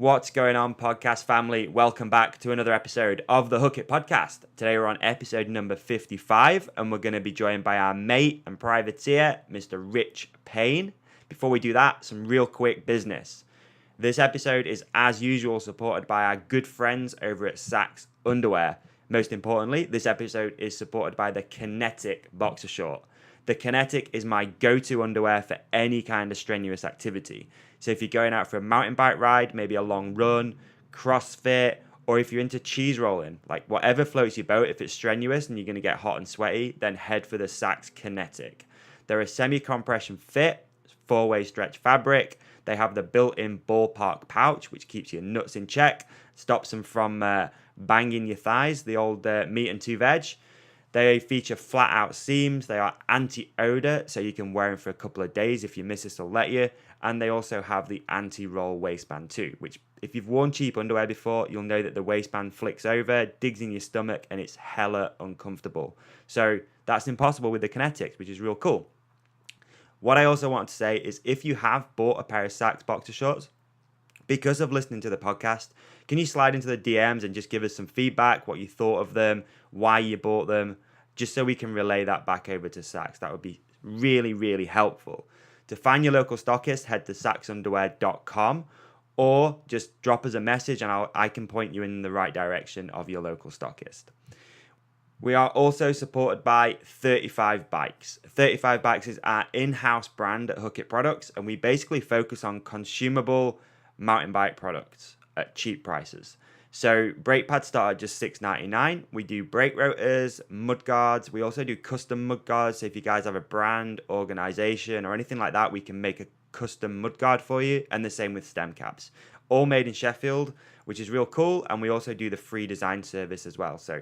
What's going on, podcast family? Welcome back to another episode of the Hook It podcast. Today we're on episode number 55 and we're going to be joined by our mate and privateer, Mr. Rich Payne. Before we do that, some real quick business. This episode is, as usual, supported by our good friends over at Sax Underwear. Most importantly, this episode is supported by the Kinetic boxer short. The Kinetic is my go-to underwear for any kind of strenuous activity. So if you're going out for a mountain bike ride, maybe a long run, CrossFit, or if you're into cheese rolling, like whatever floats your boat, if it's strenuous and you're going to get hot and sweaty, then head for the Sax Kinetic. They're a semi-compression fit, 4-way stretch fabric. They have the built-in ballpark pouch, which keeps your nuts in check, stops them from banging your thighs, the old meat and two veg. They feature flat-out seams. They are anti-odor, so you can wear them for a couple of days if your missus will let you. And they also have the anti-roll waistband too, which if you've worn cheap underwear before, you'll know that the waistband flicks over, digs in your stomach, and it's hella uncomfortable. So that's impossible with the Kinetics, which is real cool. What I also want to say is if you have bought a pair of Sax boxer shorts, because of listening to the podcast, can you slide into the DMs and just give us some feedback, what you thought of them, why you bought them, just so we can relay that back over to Sax. That would be really, really helpful. To find your local stockist, head to saxunderwear.com or just drop us a message and I can point you in the right direction of your local stockist. We are also supported by 35 Bikes. 35 Bikes is our in-house brand at Hook It Products, and we basically focus on consumable mountain bike products at cheap prices. So brake pads start at just $6.99. We do brake rotors, mud guards. We also do custom mud guards. So if you guys have a brand, organization, or anything like that, we can make a custom mud guard for you. And the same with stem caps. All made in Sheffield, which is real cool. And we also do the free design service as well. So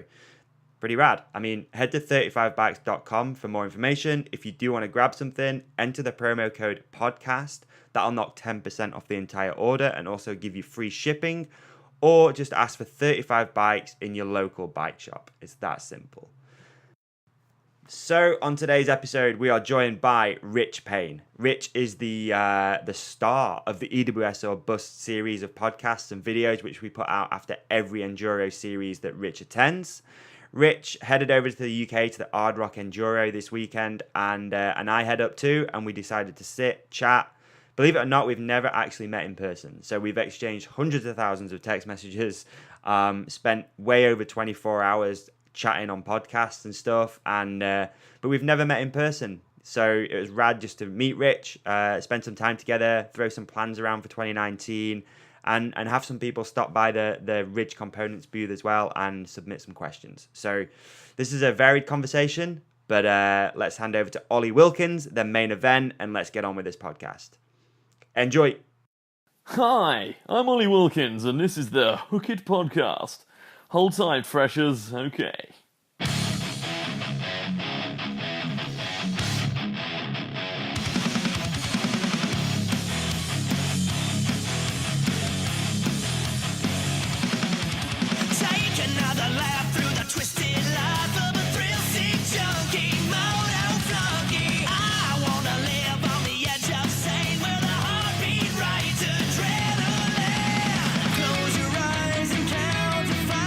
pretty rad. I mean, head to 35bikes.com for more information. If you do want to grab something, enter the promo code podcast. That'll knock 10% off the entire order and also give you free shipping. Or just ask for 35 bikes in your local bike shop. It's that simple. So on today's episode, we are joined by Rich Payne. Rich is the star of the EWSORBUST series of podcasts and videos, which we put out after every Enduro series that Rich attends. Rich headed over to the UK to the Ard Rock Enduro this weekend, and I head up too, and we decided to sit, chat. Believe it or not, we've never actually met in person. So we've exchanged hundreds of thousands of text messages, spent way over 24 hours chatting on podcasts and stuff, but we've never met in person. So it was rad just to meet Rich, spend some time together, throw some plans around for 2019, and have some people stop by the Ridge Components booth as well and submit some questions. So this is a varied conversation, but let's hand over to Ollie Wilkins, the main event, and let's get on with this podcast. Enjoy. Hi, I'm Ollie Wilkins, and this is the Hook It podcast. Hold tight, freshers. Okay. Take another lap through the twisted life of a thrill-seek junkie, moto flunky. I wanna live on the edge of sane where the heartbeat rides adrenaline. Close your eyes and count to 5.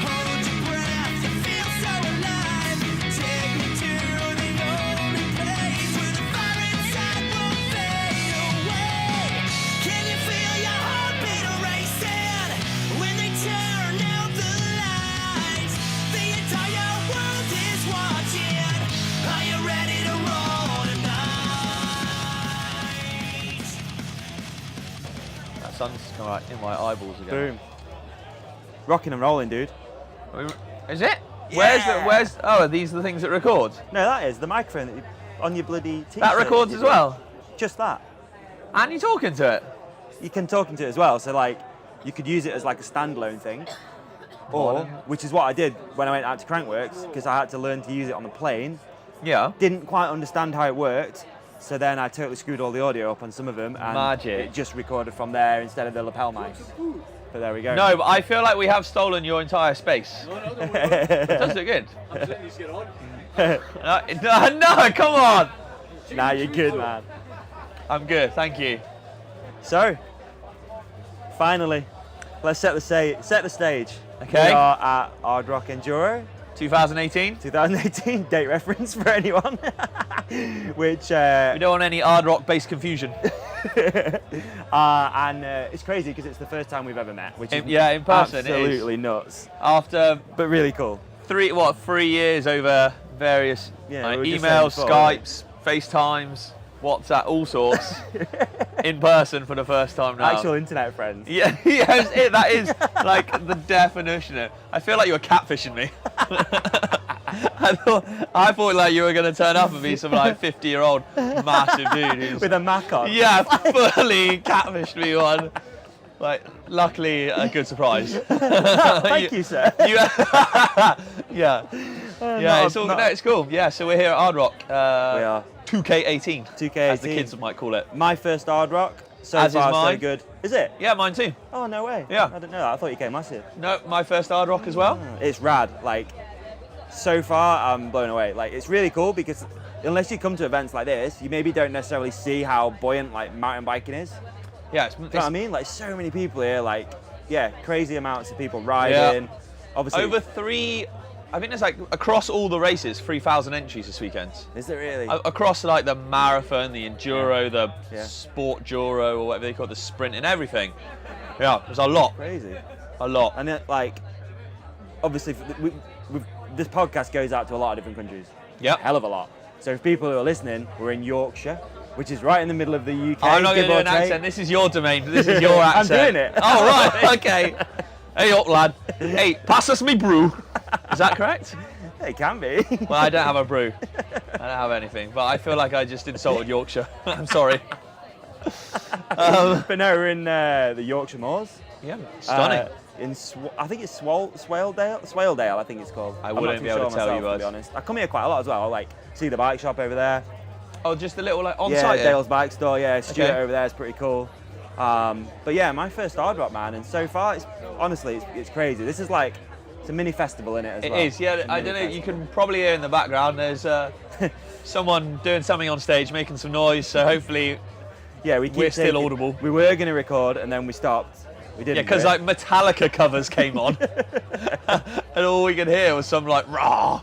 Hold your breath, you feel so alive. Take me to the only place where the fire inside won't fade away. Can you feel your heartbeat racing when they turn out the lights? The entire world is watching. Are you ready to roll tonight? That sun's come right in my eyeballs again. Boom. Rocking and rolling, dude. Is it? Yeah. Where's? Oh, are these the things that record? No, that is the microphone that you, on your bloody t-shirt. That records as well. Just that. And you're talking to it. You can talk into it as well. So like, you could use it as like a standalone thing, or which is what I did when I went out to Crankworks because I had to learn to use it on the plane. Yeah. Didn't quite understand how it worked, so then I totally screwed all the audio up on some of them, and Magic. it just recorded from there instead of the lapel mics. But there we go. No, but I feel like we have stolen your entire space. No, don't worry. It does look good. I'm just letting you get on. No, come on. Nah, you're good, man. I'm good, thank you. So, Finally, let's set the stage. Okay. We are at Ard Rock Enduro 2018. 2018, date reference for anyone. Which We don't want any Ard Rock based confusion. and it's crazy because it's the first time we've ever met, which is in person. It is. absolutely nuts, After but really cool. 3 years over various Yeah, we were just emails, saying before, Skypes, FaceTimes, WhatsApp, all sorts, in person for the first time now. Actual internet friends. Yeah, that is like the definition of it. I feel like you were catfishing me. I thought like you were going to turn up and be some like 50-year-old massive dude who's With a Mac on. yeah, fully catfished me on. Like, luckily a good surprise. Thank you, sir. Yeah, it's cool. Yeah, so we're here at Ard Rock. We are 2K18. 2K18. As the kids might call it. My first Ard Rock. So As is far, so mine. good. Is it? Yeah, mine too. Oh, no way. Yeah. I didn't know that. I thought you came massive. No, my first Ard Rock as well. It's rad. Like, so far, I'm blown away. Like, it's really cool because unless you come to events like this, you maybe don't necessarily see how buoyant like mountain biking is. Yeah, You know what I mean? Like, so many people here. Like, yeah, crazy amounts of people riding. Obviously, over I think there's like across all the races, 3,000 entries this weekend. Is there really? Across like the marathon, the enduro, the Yeah. sport duro, or whatever they call it, the sprint and everything. Yeah, there's a lot. Crazy. A lot. And it, like, obviously, this podcast goes out to a lot of different countries. Yep. Hell of a lot. So if people who are listening, we're in Yorkshire, which is right in the middle of the UK. I'm not going to give do or an take. accent. This is your domain. This is your I'm accent. doing it. Oh, right. Okay. Hey up, lad. Hey, pass us me brew. Is that correct? It can be. Well, I don't have a brew. I don't have anything. But I feel like I just insulted Yorkshire. I'm sorry. But no, we're in the Yorkshire Moors. Yeah, stunning. I think it's Swaledale, I think it's called. I I'm wouldn't not be too able sure to tell myself, you, to bud. be honest. I come here quite a lot as well. I like see the bike shop over there. Oh, just a little like on Yeah, site. Dale's bike store. Yeah, Stuart Okay. over there is pretty cool. But yeah, my first Ard Rock, man, and so far, it's crazy. This is like, it's a mini festival in it as It well. is, yeah. It's a I mini don't know. You festival. can probably hear in the background. There's someone doing something on stage, making some noise. So hopefully, Yeah, we keep we're still taking- audible. We were going to record and then we stopped. We didn't. yeah, because do it. like Metallica covers came on, and all we could hear was some like rah.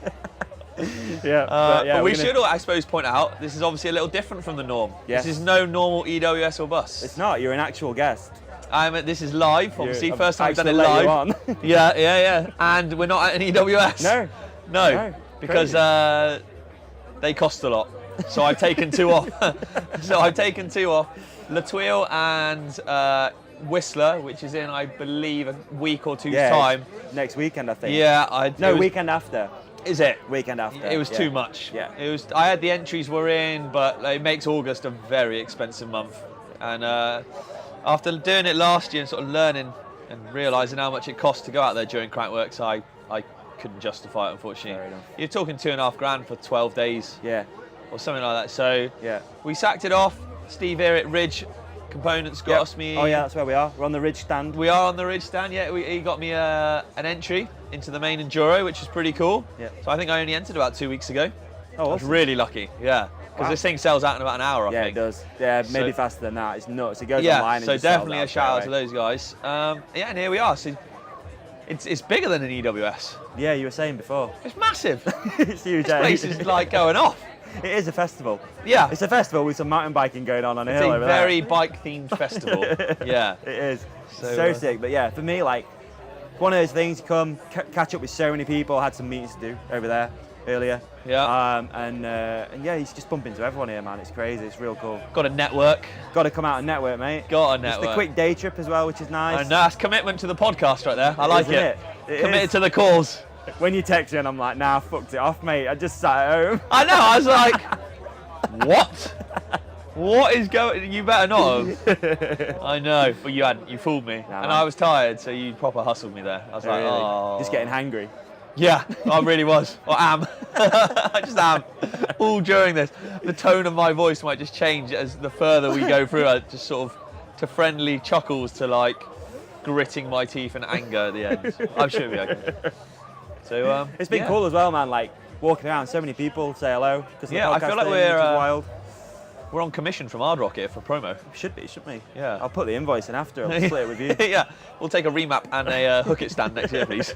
yeah, But we we're gonna- should, I suppose, point out this is obviously a little different from the norm. Yes. This is no normal EWS or bus. It's not. You're an actual guest. This is live, obviously. You're- First time we've done it actually let you live. on. Yeah. And we're not at an EWS. No. No, because they cost a lot. So I've taken 2 off. Latuile and Whistler, which is in, I believe, a week or two's Yeah, time. next weekend, I think. Yeah, Weekend after. Is it? Weekend after. It was yeah. too much. Yeah. It was. I had the entries were in, but it makes August a very expensive month. And after doing it last year and sort of learning and realising how much it costs to go out there during Crankworks, I couldn't justify it, unfortunately. Fair enough. You're talking $2,500 for 12 days Yeah. or something like that. So Yeah. we sacked it off. Steve here at Ridge Components got Yep. us me. Oh yeah, that's where we are. We're on the ridge stand. We are on the Ridge stand. Yeah, he got me an entry into the main Enduro, which is pretty cool. Yeah. So I think I only entered about 2 weeks ago. Oh, I was awesome. really lucky. Yeah. Because Wow. this thing sells out in about an hour, I Yeah, it think. does. Yeah, maybe So- faster than that. It's nuts. It goes Yeah, online. so and just sells definitely a straight shout out to away. those guys. Yeah, and here we are. So it's bigger than an EWS. Yeah, you were saying before. It's massive. It's huge. This place is like going off. It is a festival. Yeah. It's a festival with some mountain biking going on a It's hill a over very bike-themed festival. Yeah. there. It is. So, So, sick. But yeah, for me, like, one of those things, you come, catch up with so many people. Had some meetings to do over there earlier. Yeah. And yeah, he's just bumping into everyone here, man. It's crazy. It's real cool. Got a network. Got to come out and network, mate. Got a It's network. the quick day trip as well, which is nice. I know, that's commitment to the podcast right there. I like Isn't it. it? It Committed is. to the cause. When you text me and I'm like, nah, fucked it off, mate. I just sat at home. I know, I was like, what? What is going? You better not have. I know, but you hadn't. You fooled me, Nah, and man. I was tired, so you proper hustled me there. I was like, Really. oh, Just getting hangry. Yeah, I really was, or am. I just am. All during this, the tone of my voice might just change as the further we go through. I just sort of to friendly chuckles to like gritting my teeth in anger at the end. I'm sure it'll be okay. So It's been yeah. cool as well, man. Like walking around, so many people say hello. 'Cause of the Yeah, I podcast feel like thing, we're, which is wild. We're on commission from Ard Rock here for promo. Should be, shouldn't we? Yeah. I'll put the invoice in after. I'll split it with you. Yeah, we'll take a remap and a hook it stand next year, please.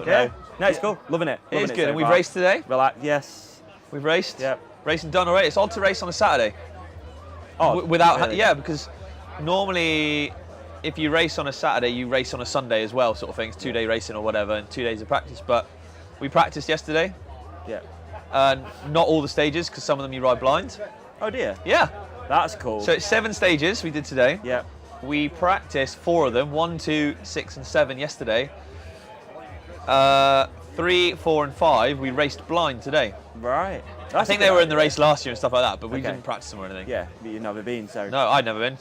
Yeah. No, it's cool. Loving it. It is Loving good. so And we've far. raced today. Relax. Yes. We've raced. Yep. Racing done already. It's odd to race on a Saturday. Oh, Without, really? yeah, because normally if you race on a Saturday, you race on a Sunday as well, sort of things, 2-day racing or whatever, and 2 days of practice. But we practiced yesterday, Yeah. not all the stages, because some of them you ride blind. Oh dear. Yeah. That's cool. So it's 7 stages we did today. yeah. We practiced 4 of them, 1, 2, 6, and 7 yesterday. 3, 4, and 5 we raced blind today. Right. I think they were in the race last year and stuff like that, but we Okay. didn't practice them or anything. Yeah, but you've never been, so. No, I'd never been.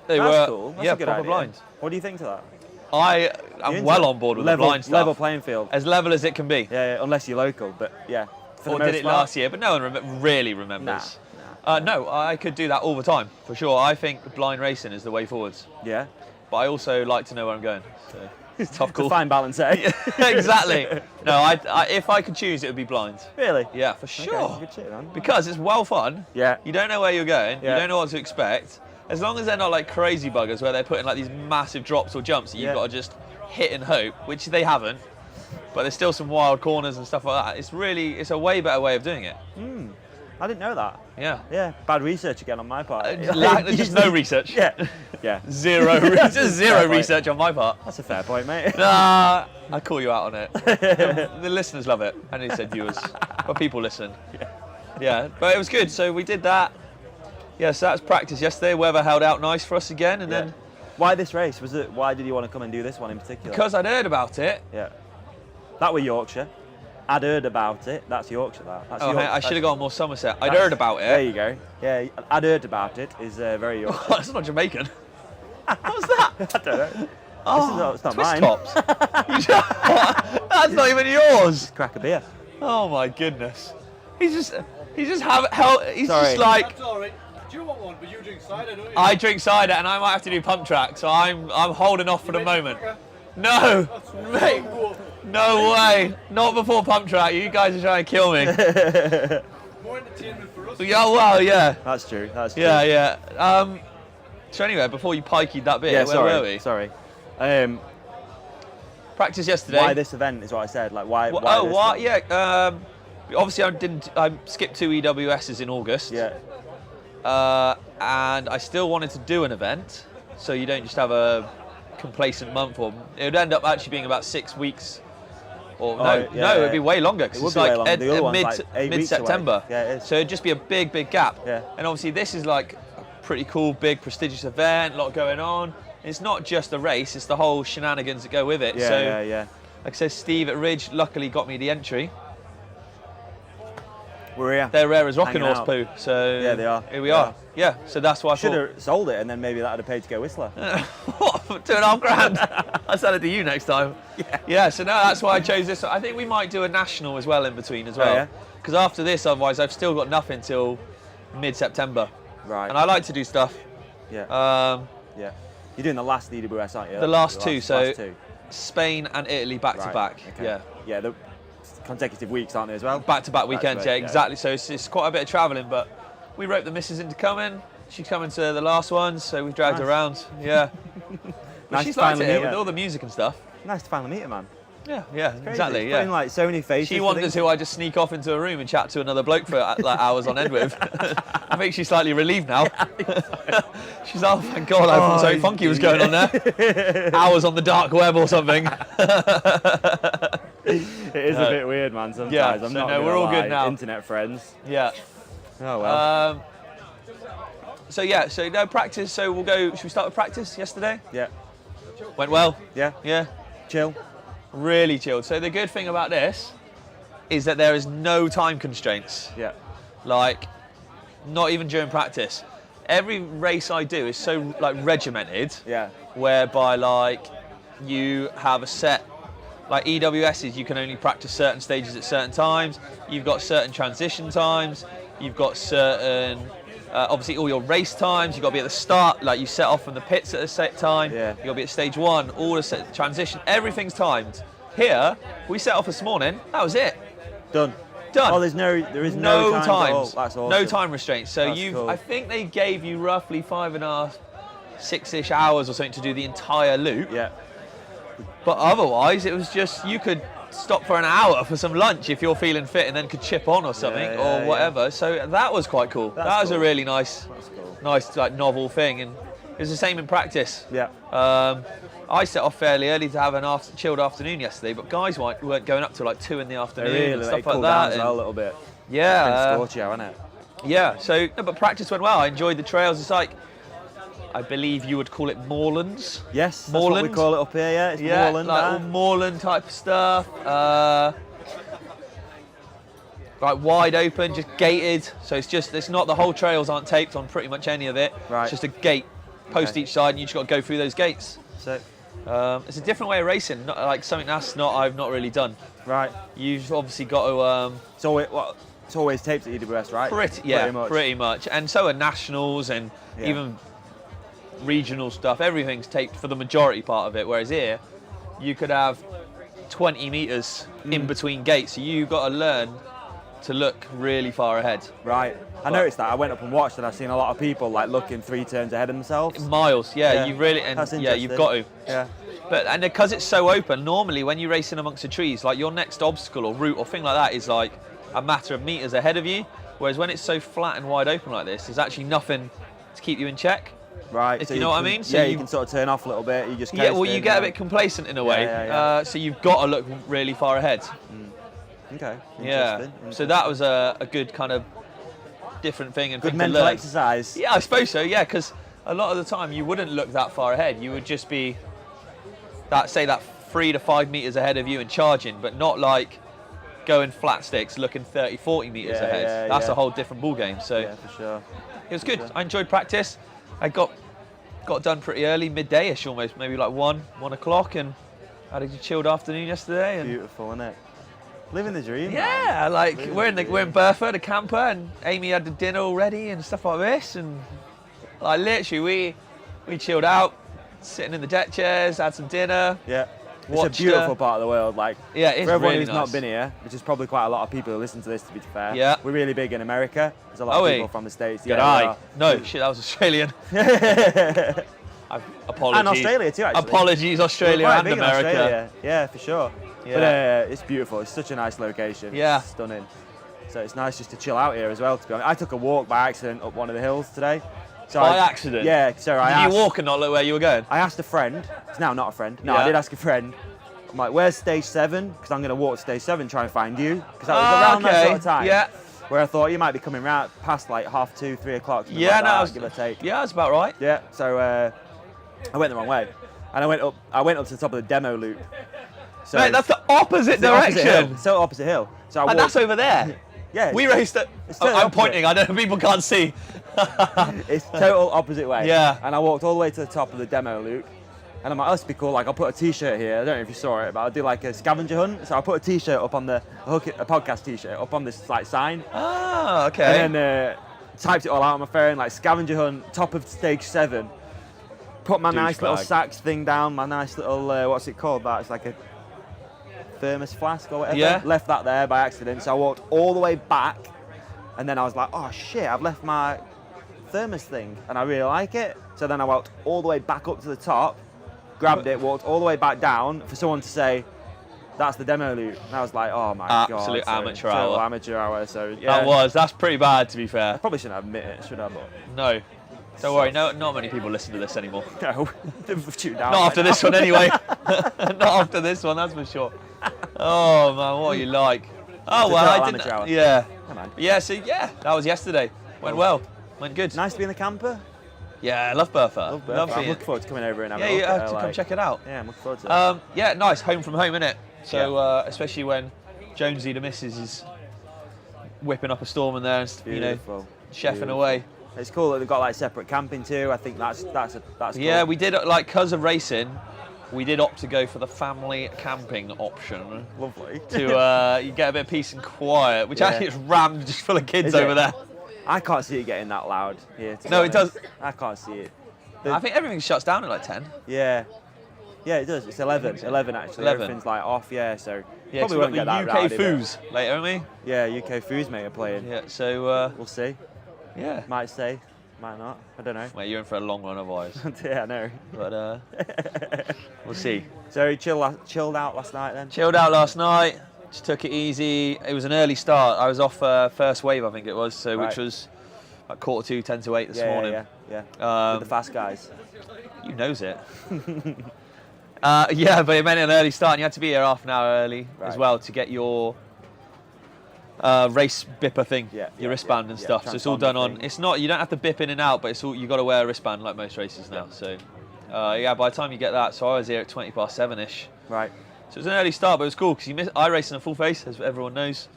They That's were cool. That's yeah, a good proper idea. blind. What do you think to that? I You am into well it? on board with level, the blind stuff. Level playing field. As level as it can be. Yeah, unless you're local, but yeah. For Or the did most it part- last year, but no one really remembers. No, I could do that all the time, for sure. I think blind racing is the way forwards. Yeah. But I also like to know where I'm going. So it's a tough It's a call. fine balance, eh? Exactly. No, I, if I could choose, it would be blind. Really? Yeah, for sure. Okay, good shit, man. Because it's well fun. Yeah. You don't know where you're going. Yeah. You don't know what to expect. As long as they're not like crazy buggers where they're putting like these massive drops or jumps that you've Yeah. got to just hit and hope, which they haven't. But there's still some wild corners and stuff like that. It's a way better way of doing it. I didn't know that. Yeah. Yeah, bad research again on my part. Just no research. Yeah. Yeah. Zero Fair point. research on my part. That's a fair point, mate. Nah, I call you out on it. The listeners love it. I didn't say viewers, but people listen. Yeah, but it was good. So we did that. Yeah, so that's practice yesterday. Weather held out nice for us again, and then Why this race? Why did you want to come and do this one in particular? because I'd heard about it. Yeah. That were Yorkshire. I'd heard about it. That's Yorkshire, that. That's Oh, York- I should have that's- gone more Somerset. I'd heard about There it. you go. Yeah, I'd heard about it. Is very Yorkshire. That's not Jamaican. What's that? I don't know. Oh, it's not twist mine. tops. That's not even yours. Crack a beer. Oh my goodness. He's just Sorry. just like, That's all right. Do you want one? But you drink cider, don't you? I drink cider and I might have to do pump track, so I'm holding off for the moment. No, mate, no way. Not before pump track. You guys are trying to kill me. More entertainment for us. Yeah, well, yeah. That's true. That's true. Yeah. So anyway, before you pikeyed that bit, Yeah, where sorry. were we? Sorry. Practice yesterday. Why this event is what I said. Like why? Well, why oh, this what? one? Yeah. Obviously, I skipped 2 EWSs in August. Yeah. And I still wanted to do an event, so you don't just have a complacent month. Or it would end up actually being about 6 weeks. Or no, it'd be way longer because It would it's be way like longer. The other one's like 8 weeks mid-September. away. Yeah, it is. So it'd just be a big gap. Yeah. And obviously, this is like a pretty cool, big, prestigious event. A lot going on. It's not just a race; it's the whole shenanigans that go with it. Yeah, so, yeah. like I said, Steve at Ridge luckily got me the entry. We're here. They're rare as rocking Hanging horse out. poo. So Yeah, they are. Here we They are. are. Yeah. So that's why I Should thought. have sold it, and then maybe that'd have paid to go Whistler. What? For £2.5 grand? I'll sell it to you next time. Yeah. So no, that's why I chose this. I think we might do a national as well in between as well. yeah? Because after this, otherwise, I've still got nothing till mid-September. Right. And I like to do stuff. Yeah. Yeah. You're doing the last EWS, aren't you? The last two. So last two. Spain and Italy back to Right, back. okay. Yeah. Yeah. The consecutive weeks, aren't they, as well? Back-to-back weekends. Back-to-back, Yeah, exactly. So it's quite a bit of travelling, but we roped the missus into coming. She's coming to the last one, so we've dragged her Nice. around. Yeah. But Nice she's to liked finally it here meet with her. all the music and stuff. Nice to finally meet her, man. Yeah, Crazy. exactly. It's Yeah. putting, like so many faces. She to wonders things. who I just sneak off into a room and chat to another bloke for like hours on end with. I think she's slightly relieved now. She's oh thank God, I thought something funky was going on there. Hours on the dark web or something. It is a bit weird, man. Sometimes Yeah, I'm so not. no, gonna we're all lie. good now. Internet friends. Yeah. Oh well. So yeah, so no practice. So we'll go. Should we start with practice yesterday? Yeah. Went well. Yeah. Yeah. Chill. Really chilled. So the good thing about this is that there is no time constraints. Yeah. Like, not even during practice. Every race I do is so like regimented. Yeah. Whereby like you have a set, like EWSs, you can only practice certain stages at certain times. You've got certain transition times. You've got certain, obviously all your race times. You've got to be at the start, like you set off from the pits at a set time. Yeah. You've got to be at stage 1, all the set transition, everything's timed. Here, we set off this morning, that was it. Done. done. Oh, there is no time at all. times. That's awesome. No time restraints. So That's cool. I think they gave you roughly 5.5, 6-ish hours or something to do the entire loop. Yeah. But otherwise, it was just, you could stop for an hour for some lunch if you're feeling fit and then could chip on or something Yeah, or whatever. So that was quite cool. That's that was cool. a really nice, That's cool. nice like novel thing. And it was the same in practice. Yeah. I set off fairly early to have an chilled afternoon yesterday, but guys weren't going up till like 2 in the afternoon Really, and like, stuff cool like down that. as well a And little bit. yeah, It's been scorchy out, hasn't it? yeah. So, no, but practice went well. I enjoyed the trails. It's like, I believe you would call it moorlands. Yes, that's what we Moorland? call it up here. Yeah, it's Yeah, moorland. like all moorland type of stuff. Like wide open, just gated. So it's not, the whole trails aren't taped on pretty much any of it. Right. It's just a gate, post Okay. each side, and you just got to go through those gates. So, It's a different way of racing, not like something I've not really done. right. You've obviously got to So it's always taped at EWS, right? pretty much. And so are nationals and Yeah. even regional stuff. Everything's taped for the majority part of it. Whereas here, you could have 20 meters in between gates. So you've got to learn to look really far ahead. Right. I noticed that. I went up and watched, and I've seen a lot of people like looking 3 turns ahead of themselves. Miles, yeah, Yeah. you really, and That's yeah, you've interesting. got to. Yeah. But and because it's so open, normally when you're racing amongst the trees, like your next obstacle or route or thing like that is like a matter of meters ahead of you. Whereas when it's so flat and wide open like this, there's actually nothing to keep you in check. Right. If you know what I mean? So yeah, you- you can sort of turn off a little bit. You just Yeah, well, coast you in, get a yeah. bit complacent in a way. Yeah. So you've got to look really far ahead. Okay. Yeah. Interesting. So that was a good kind of different thing and Good thing to mental learn. exercise. Yeah, I suppose so. Yeah, because a lot of the time you wouldn't look that far ahead. You would just be that 3 to 5 meters ahead of you and charging, but not like going flat sticks, looking 30, 40 meters Yeah, ahead. yeah, That's yeah. a whole different ball game. So Yeah, for sure. it was good. I enjoyed practice. I got done pretty early, midday-ish almost, maybe like 1 o'clock, and had a chilled afternoon yesterday. And Beautiful, isn't it? Living the dream. man. yeah, like Living we're the in Bertha, the camper, and Amy had the dinner already and stuff like this, and like literally we chilled out, sitting in the deck chairs, had some dinner. Yeah. It's Watched, a beautiful part of the world. Like, Yeah, it's for everyone really who's nice. not been here, which is probably quite a lot of people who listen to this, to be fair. Yeah. We're really big in America. There's a lot Are of we? people from the States. Good yeah, we eye. are. No, shit, that was Australian. Apologies. And Australia too, actually. Apologies, We're Australia quite and big in America. Australia. Yeah, for sure. Yeah. But it's beautiful. It's such a nice location. Yeah. It's stunning. So it's nice just to chill out here as well, to be honest. I took a walk by accident up one of the hills today. So By accident? Yeah, so I Did asked, you walk and not look where you were going? I asked a friend. It's now not a friend. No, Yeah. I did ask a friend. I'm like, where's stage 7? Because I'm going to walk to stage 7, try and find you. Because that was around that okay. sort of time. Yeah. Where I thought you might be coming round past like 2:30, 3 o'clock. something Yeah, like no, that, I was, give or take. yeah, that's about right. Yeah, so I went the wrong way. And I went up to the top of the demo loop. So Mate, that's the opposite it's the opposite direction. hill, so opposite hill. So I And walked, that's over there. yeah, We raced it. It's Oh, totally I'm opposite. pointing. I don't know. People can't see. It's total opposite way. Yeah. And I walked all the way to the top of the demo loop. And I'm like, oh, this would be cool. Like, I'll put a t-shirt here. I don't know if you saw it, but I'll do like a scavenger hunt. So I put a t-shirt up on a podcast t-shirt up on this like sign. Ah, okay. And then typed it all out on my phone, like scavenger hunt, top of stage 7. Put my nice little Douchebag. sax thing down, my nice little, what's it called that? It's like a thermos flask or whatever. Yeah. Left that there by accident. So I walked all the way back. And then I was like, oh shit, I've left my thermos thing. And I really like it. So then I walked all the way back up to the top, grabbed it, walked all the way back down for someone to say, that's the demo loop. And I was like, oh my god. Absolute So, amateur total hour. amateur hour. So yeah. That's pretty bad to be I fair. probably shouldn't admit it, should I? But No. Don't worry, not many people listen to this anymore. no, they've tuned out. Not by after now. this one anyway. Not after this one, that's for sure. Oh man, what are you like? Oh It's a well, total I amateur hour. didn't. Yeah. Come on. Yeah, so yeah, that was yesterday. Went well. Went good. Nice to be in the camper. Yeah, I love Bertha. Love Bertha. I'm seeing looking it. forward to coming over and having Yeah, a you look have at to her, come like- check it out. Yeah, I'm looking forward to it. Yeah, nice. Home from home, innit? So, Yeah. especially when Jonesy, the missus, is whipping up a storm in there and, Beautiful. chefing Beautiful. away. It's cool that they've got like separate camping too. I think that's cool. Yeah, we did, like, because of racing, we did opt to go for the family camping option Lovely. to you get a bit of peace and quiet, which Yeah. actually is rammed just full of kids Is over it? there. I can't see it getting that loud here. To be No, it honest. does. I can't see it. I think everything shuts down at like 10. Yeah. Yeah, it does. It's 11. 11 actually. 11. Everything's like off. Yeah, so Yeah, probably won't get that UK rowdy, but- Foos later, haven't we? Yeah, UK Foos mate are playing. Yeah, so We'll see. yeah. Might stay, might not. I don't know. Mate, you're in for a long run otherwise. Yeah, I know. But we'll see. So you chilled out last night then? Chilled out last night. Just took it easy. It was an early start. I was off first wave, I think it was, so Right. which was like 7:45, 10 to 8 this Yeah, morning. yeah. With the fast guys. You knows it. Yeah, but it meant an early start, and you had to be here half an hour early as Right. well to get your race bipper thing, Yeah, your yeah, wristband and yeah, stuff. So it's all done transponder on. thing. It's not. You don't have to bip in and out, but it's all. You got to wear a wristband like most races now. So yeah, by the time you get that, so I was here at 7:20 ish. Right. So it was an early start, but it was cool because I race in a full face, as everyone knows.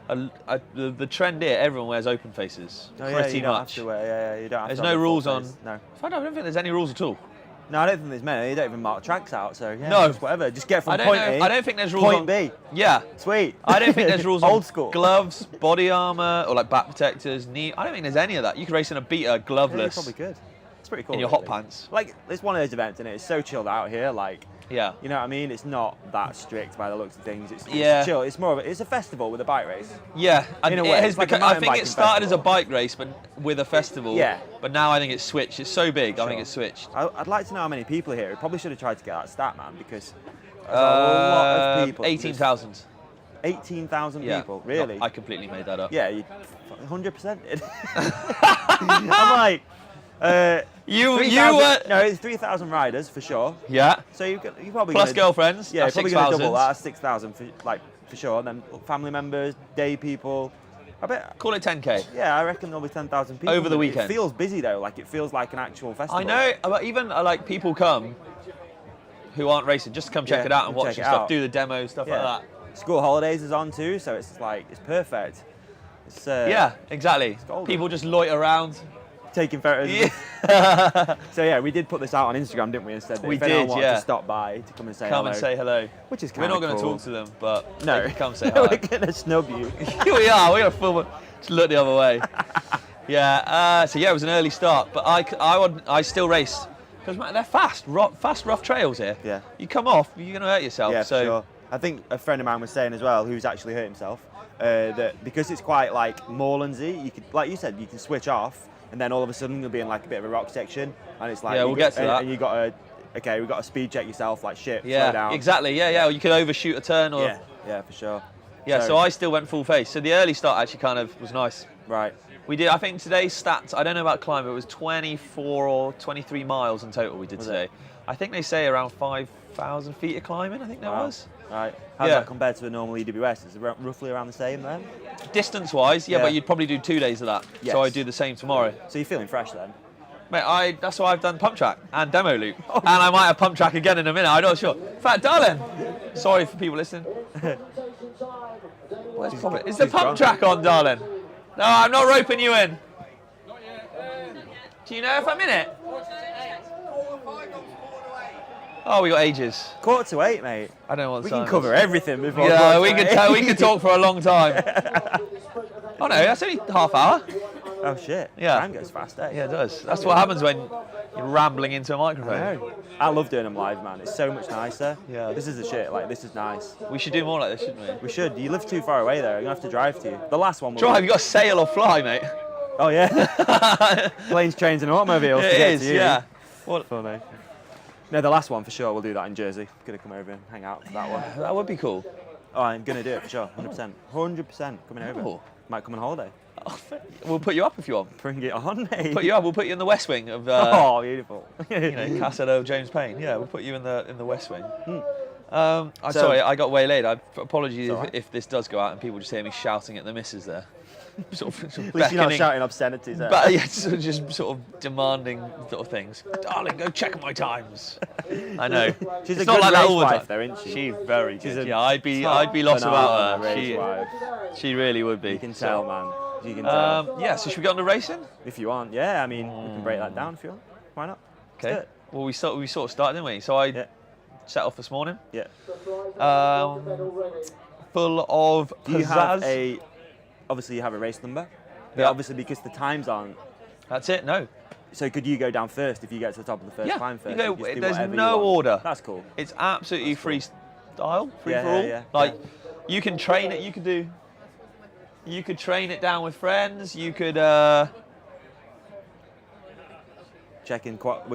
The trend here, everyone wears open faces, Oh, yeah, pretty you don't much. have to wear, yeah, you don't have There's to no have the rules full on. face. No. I don't think there's any rules at all. No, I don't think there's many. You don't even mark tracks out, so yeah, No. just whatever. Just get from I don't point know. A. I don't think there's rules point on. B. Yeah. Sweet. I don't think there's rules on Old school. gloves, body armor, or like back protectors, knee. I don't think there's any of that. You could race in a beater, Yeah, you gloveless, probably could. It's pretty cool. in your hot really. pants. Like, it's one of those events, and it's so chilled out here. Like, Yeah. you know what I mean? It's not that strict by the looks of things. It's Yeah. chill. It's more of it's a festival with a bike race. Yeah, and In a it way, has it's like a become, I mountain think it biking started as a festival. bike race, but with a festival. Yeah. But now I think it's switched. It's so big. I Sure. think it's switched. I'd like to know how many people are here. We probably should have tried to get that stat, man, because there's a lot of people. 18,000. 18,000 Yeah. people, really? I completely made that up. Yeah, you 100% did. I'm like, You 3,000 were. No, it's 3,000 riders for sure. Yeah. So you probably Plus gonna, girlfriends. Yeah, that's probably going to 6,000. double that. That's 6,000 for sure. And then family members, day people. I bet. Call it 10k. Yeah, I reckon there'll be 10,000 people Over the weekend. It feels busy though. Like it feels like an actual festival. I know, but even like people come who aren't racing just to come check Yeah, it out and and watch check and it stuff, out. do the demos, stuff Yeah. like School holidays is on too, so it's like it's perfect. It's that. Yeah, exactly. golden. People just loiter around. taking photos. Yeah. So yeah, we did put this out on Instagram, didn't we? And said that We if anyone did, wanted yeah. to stop by to come and say Come hello, and say hello. which is We're kind not of going to cool. talk to them, but No, they can come say we're hi. gonna snub you. We are. We're going to film. Just look the other way. Yeah. So yeah, it was an early start, but I still race because they're fast, rough trails here. Yeah. You come off, you're going to hurt yourself. Yeah, so for sure. I think a friend of mine was saying as well, who's actually hurt himself, that because it's quite like moorlandsy, you could, like you said, you can switch off, and then all of a sudden you'll be in like a bit of a rock section, and it's like Yeah, you we'll get to that. And you got to, okay, we've got to speed check yourself, like shit, slow Yeah. down. Exactly. Yeah. Or you could overshoot a turn, or Yeah, for sure. yeah. So I still went full face. So the early start actually kind of was nice. right. We did, I think today's stats, I don't know about climb, but it was 24 or 23 miles in total we did Was today. it? I think they say around 5,000 feet of climbing, I think there Wow. was. Right. How's Yeah. that compared to a normal EWS? Is it roughly around the same then? Distance-wise, yeah, Yeah. but you'd probably do 2 days of that. Yes. So I'd do the same tomorrow. So you're feeling fresh then? Mate, that's why I've done pump track and demo loop. And I might have pump track again in a minute, I'm not sure. In fact, darling, sorry for people listening. Is the she's pump gone. track on, darling? No, I'm not roping you in. Do you know if I'm in it? Oh, we got ages. 7:45, mate. I don't know what the We time can is. cover everything before. Yeah, we 7:45. we could talk for a long time. Oh no, that's only half hour. Oh shit. Yeah. Time goes fast, eh? Yeah, it does. That's what happens when you're rambling into a I microphone. know. I love doing them live, man. It's so much nicer. Yeah. This is the shit. Like, this is nice. We should do more like this, shouldn't we? We should. You live too far away, though. You're gonna have to drive to you. The last one. Drive, you got to sail or fly, mate. Oh yeah. Planes, trains, and automobiles. to It get is, to you. yeah. What? Funny. No, the last one for sure. We'll do that in Jersey. Gonna come over and hang out for that one. That would be cool. Oh, I'm gonna do it for sure. 100%. 100% coming over. Oh. Might come on holiday. We'll put you up if you want. Bring it on, mate. Put you up. We'll put you in the West Wing of, Oh, beautiful. you know, Castle James Payne. Yeah, we'll put you in the West Wing. So- Sorry, I got waylaid. Apologies all right. if this does go out and people just hear me shouting at the missus there. Sort of At least you're not beckoning. shouting obscenities. But yeah, just sort of demanding sort of things. Darling, go check my times. I know. She's It's a not good like that race all the wife, time. though, isn't she? She's very She's good. a Yeah, I'd be top lost banana about her. race wife. She really would be. You can tell, man. You can tell. Yeah. So should we get on to racing? If you want, yeah. I mean, we can break that down if you want. Why not? Let's do Okay. it. Well, we sort of started, didn't we? So I Yeah. set off this morning, Yeah. full of Do you have pizzazz. obviously you have a race number? Yeah. Obviously because the times aren't. That's it. No. So could you go down first if you get to the top of the first Yeah, climb first? you You go, just do there's whatever you no want? order. That's cool. It's absolutely free style, free Yeah, for all. yeah, Like, you can train it. You could train it down with friends. You could. We're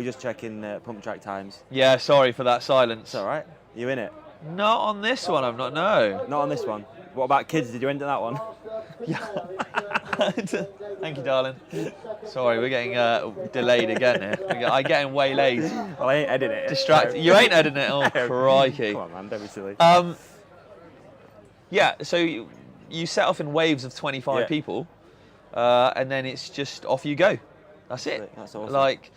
just checking pump track times. Yeah, sorry for that silence. It's all right. You in it? Not on this one. I'm not. No. Not on this one. What about kids? Did you enter that one? Thank you, darling. Sorry, we're getting delayed again here. I'm getting waylaid. Well, I ain't editing it. Distracted. so- You ain't editing it. Oh, crikey. Come on, man. Don't be silly. Yeah, so you set off in waves of 25 Yeah. people, and then it's just off you go. That's it. That's awesome. Like,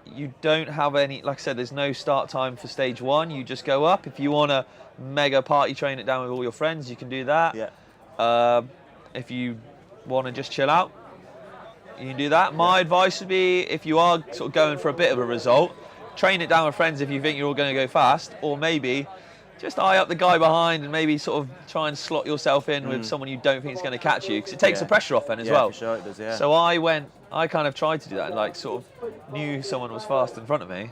you don't have any, like I said, there's no start time for stage one. You just go up. If you want to mega party train it down with all your friends, you can do that. Yeah. If you want to just chill out, you can do that. My advice would be, if you are sort of going for a bit of a result, train it down with friends if you think you're all going to go fast, or maybe just eye up the guy behind and maybe sort of try and slot yourself in with someone you don't think is going to catch you, because it takes the pressure off then as well. For sure it does, yeah. So I kind of tried to do that, and like sort of knew someone was fast in front of me.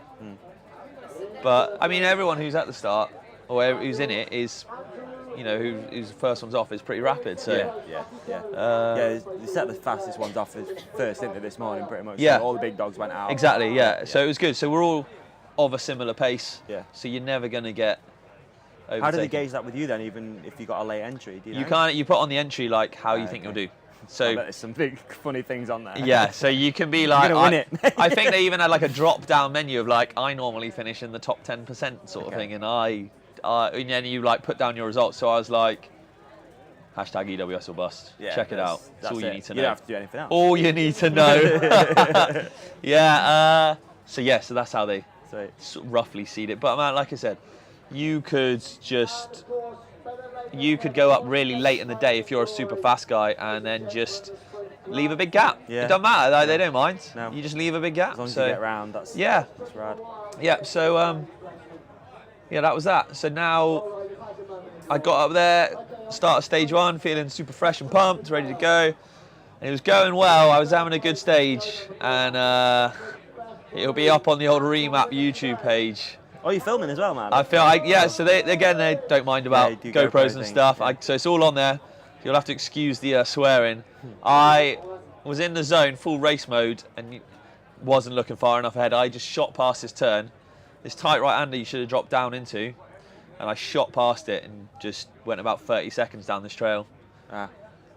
But I mean, everyone who's at the start or who's in it is, you know, who's the first one's off is pretty rapid. So yeah, they set the fastest ones off as first, didn't they, this morning, pretty much? Yeah. So all the big dogs went out. exactly, yeah. So it was good. So we're all of a similar pace. Yeah. So you're never going to get overtaken. How do they gauge that with you then, even if you got a late entry? Do you know? You can't. You put on the entry like how you think you'll do. I bet So there's some big funny things on there. yeah, so you can be like, gonna win it. I think they even had like a drop-down menu of like, I normally finish in the top 10% sort of Okay. thing, and and then you like put down your results. So I was like, hashtag EWSORBUST. Yeah, Check it out. That's That's all you it. need to You know. don't have to do anything else. All you need to know. Yeah. So that's how they So, sort of roughly seed it. But man, like I said, you could go up really late in the day if you're a super fast guy, and then just leave a big gap. Yeah. It doesn't matter. They don't mind. No. You just leave a big gap. as long as So, you get round, that's yeah. that's rad. Yeah. So yeah, that was that. So now I got up there, started stage one, feeling super fresh and pumped, ready to go. And it was going well. I was having a good stage, and it'll be up on the old Remap YouTube page. Oh, you're filming as well, man? I feel like, yeah, so they don't mind about you do GoPros GoPro and things, stuff. yeah. So it's all on there. You'll have to excuse the swearing. I was in the zone, full race mode, and wasn't looking far enough ahead. I just shot past this turn. This tight right-hander you should have dropped down into, and I shot past it and just went about 30 seconds down this trail. Ah.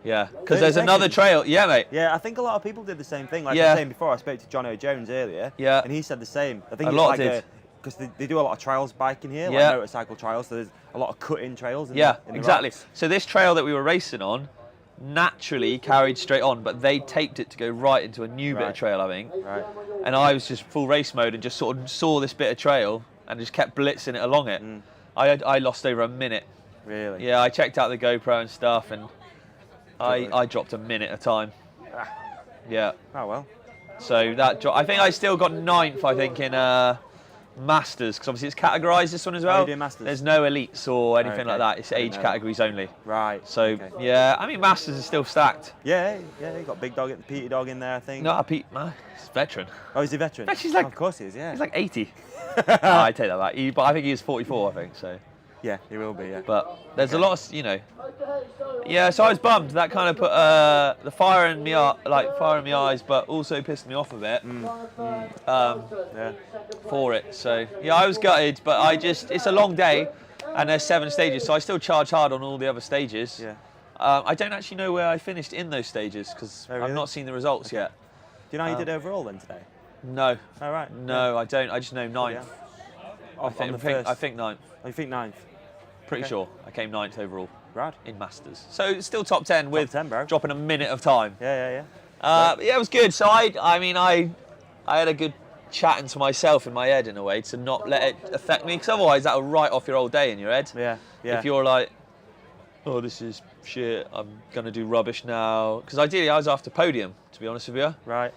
Yeah, 30 because there's another seconds? trail. Yeah, mate. Yeah, I think a lot of people did the same thing. Like I Yeah. was saying before, I spoke to John O'Jones earlier, Yeah. and he said the same. I think A it's lot like did. because they do a lot of trials biking here, Yeah. like motorcycle trials, so there's a lot of cut-in trails. In Yeah, in the exactly. rocks. So this trail that we were racing on naturally carried straight on, but they taped it to go right into a new bit of Right. trail, I think. Right. And I was just full race mode and just sort of saw this bit of trail and just kept blitzing it along it. I lost over a minute. Really? Yeah, I checked out the GoPro and stuff, and I dropped a minute a time. Yeah. Oh well. So I think I still got 9th, I think, in Masters, because obviously it's categorised this one as well. you doing Masters? There's no elites or anything Okay. like that. It's I didn't age know that. categories only. Right. So okay. yeah, I mean Masters is still stacked. Yeah, you got Big Dog, the Peaty Dog in there, I think. No, Pete, he's a veteran. Oh, he's a veteran. Yeah, she's like- Oh, of course he is. Yeah. He's like 80. No, I take that back. But I think he is 44. I think so. yeah, he will be. Yeah. But there's a lot of, Yeah, so I was bummed. That kind of put the fire in me, fire in my eyes, but also pissed me off a bit Yeah. for it. So yeah, I was gutted, but it's a long day, and there's 7 stages, so I still charge hard on all the other stages. Yeah. I don't actually know where I finished in those stages because Oh, really? I've not seen the results yet. Do you know how you did overall then today? No, All right. no, I don't. I just know 9th. On the first. I think 9th. Oh, you think 9th? Pretty Okay. sure I came 9th overall Rad. in Masters. So it's still top 10 with 10, bro. dropping a minute of time. Yeah. But yeah, it was good. So I had a good chatting to myself in my head in a way to not let it affect me, because otherwise that'll write off your whole day in your head. Yeah. If you're like, oh, this is shit, I'm gonna do rubbish now. Because ideally I was after podium, to be honest with you, Right.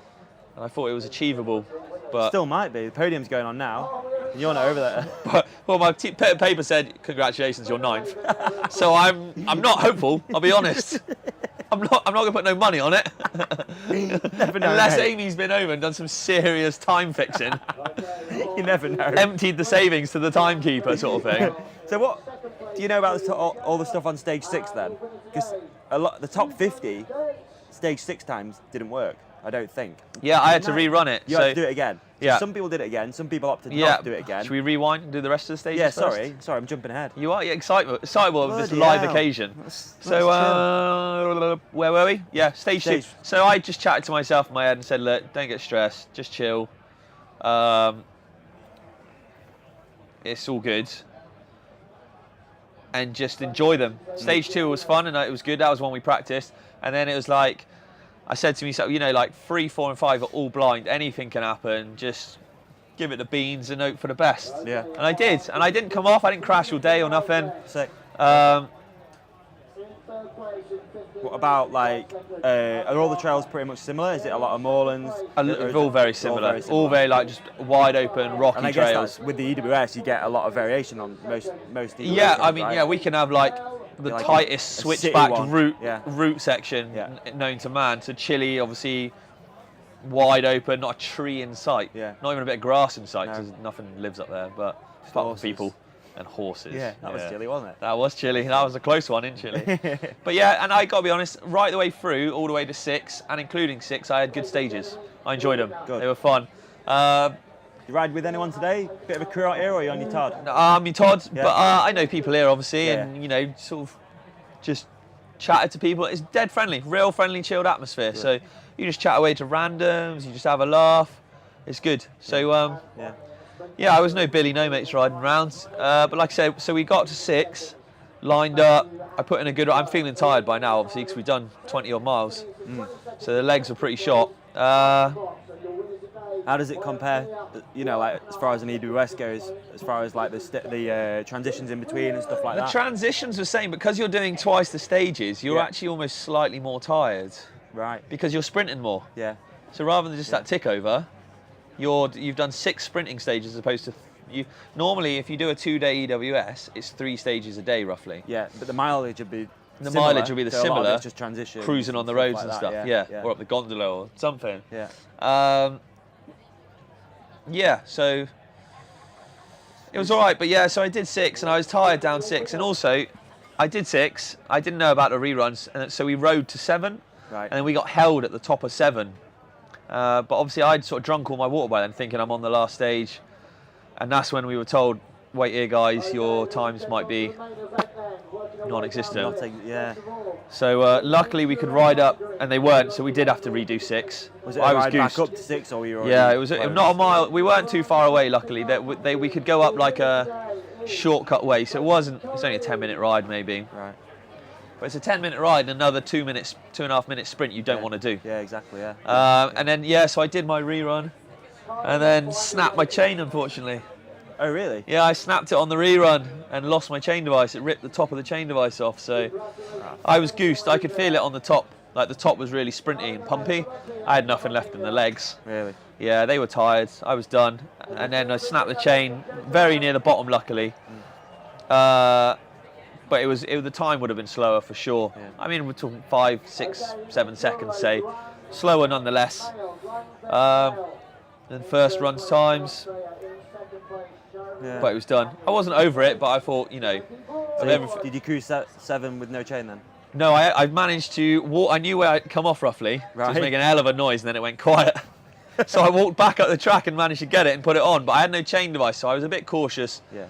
and I thought it was achievable. But Still might be. The podium's going on now. And you're not over there. well, my paper said, congratulations, you're 9th. So I'm not hopeful, I'll be honest. I'm not going to put no money on it. Never know, Unless mate. Amy's been over and done some serious time fixing, You never know. emptied the savings to the timekeeper sort of thing. So what do you know about all the stuff on stage 6 then? Because the top 50 stage 6 times didn't work. I don't think. Yeah, I had to rerun it. You so had to do it again. So yeah. Some people did it again. Some people opted yeah, not to do it again. Should we rewind and do the rest of the stages? Yeah, first? sorry, I'm jumping ahead. You are excitable with this Bloody live hell. occasion. Let's Where were we? Yeah, stage 2. Stage. So I just chatted to myself in my head and said, look, don't get stressed, just chill. It's all good. And just enjoy them. Stage 2 was fun and it was good. That was one we practiced. And then it was like, I said to myself, like 3, 4 and 5 are all blind. Anything can happen. Just give it the beans and hope for the best. Yeah. And I did. And I didn't come off. I didn't crash all day or nothing. Sick. Um, What about are all the trails pretty much similar? Is it a lot of moorlands? They're all very similar. All very like just wide open, rocky And I guess trails. that's, with the EWS, you get a lot of variation on most EWS Yeah, trails, I mean, right? yeah, we can have like the Like tightest a city switchback one. route Yeah. route section Yeah. known to man. So Chile, obviously, wide open, not a tree in sight. Yeah. Not even a bit of grass in sight No. because nothing lives up there. But apart from horses. people and horses. Yeah, that was chilly, wasn't it? That was chilly. That was a close one in Chile. But yeah, and I got to be honest, right the way through, all the way to 6, and including 6, I had good stages. I enjoyed them. Good. They were fun. You ride with anyone today? Bit of a crew out here, or are you on your Todd? I'm Todd, Yeah. but I know people here obviously, Yeah. and sort of just chatted to people. It's dead friendly, real friendly, chilled atmosphere. So you just chat away to randoms, you just have a laugh. It's good. So Yeah. I was no Billy, no mates riding around. But like I said, so we got to 6, lined up. I put in a good. I'm feeling tired by now, obviously, because we've done 20 odd miles. So the legs are pretty shot. How does it compare? Like as far as an EWS goes, as far as like the transitions in between and stuff like The that. transitions were saying because you're doing twice the stages, you're Yeah. actually almost slightly more tired Right. because you're sprinting more. Yeah. So rather than just that tick over, you've done 6 sprinting stages as opposed to normally if you do a 2-day EWS, it's 3 stages a day roughly. Yeah. But the mileage would be. The similar, mileage will be the so a lot of similar, it's just transition. Cruising on the roads like and that, stuff, yeah. or up the gondola or something. Yeah. So it was all right, but yeah, so I did 6 and I was tired down 6, and also I did 6. I didn't know about the reruns, and so we rode to 7, Right. and then we got held at the top of 7. But obviously I'd sort of drunk all my water by then, thinking I'm on the last stage, and that's when we were told, wait here guys, your times might be non-existent. Yeah. So luckily we could ride up, and they weren't, so we did have to redo 6. Was it I a was ride back goosed. up to 6, or were you already Yeah, it was close? not a mile. We weren't too far away, luckily. We could go up like a shortcut way, so it's only a 10-minute ride maybe. Right. But it's a 10-minute ride and another 2.5 minute sprint you don't want to do. Yeah, exactly. Yeah. And then so I did my rerun, and then snapped my chain unfortunately. Oh, really? Yeah, I snapped it on the rerun and lost my chain device. It ripped the top of the chain device off, so I was goosed. I could feel it on the top. Like the top was really sprinty and pumpy. I had nothing left in the legs. Really? Yeah, they were tired. I was done. And then I snapped the chain very near the bottom, luckily. But the time would have been slower for sure. Yeah. I mean, we're talking 5, 6, 7 seconds, say. Slower nonetheless. Then first runs times. Yeah. But it was done. I wasn't over it, but I thought, So did you cruise 7 with no chain then? No, I managed to walk. I knew where I'd come off roughly. So it was Right. making a hell of a noise, and then it went quiet. So I walked back up the track and managed to get it and put it on. But I had no chain device, so I was a bit cautious Yeah.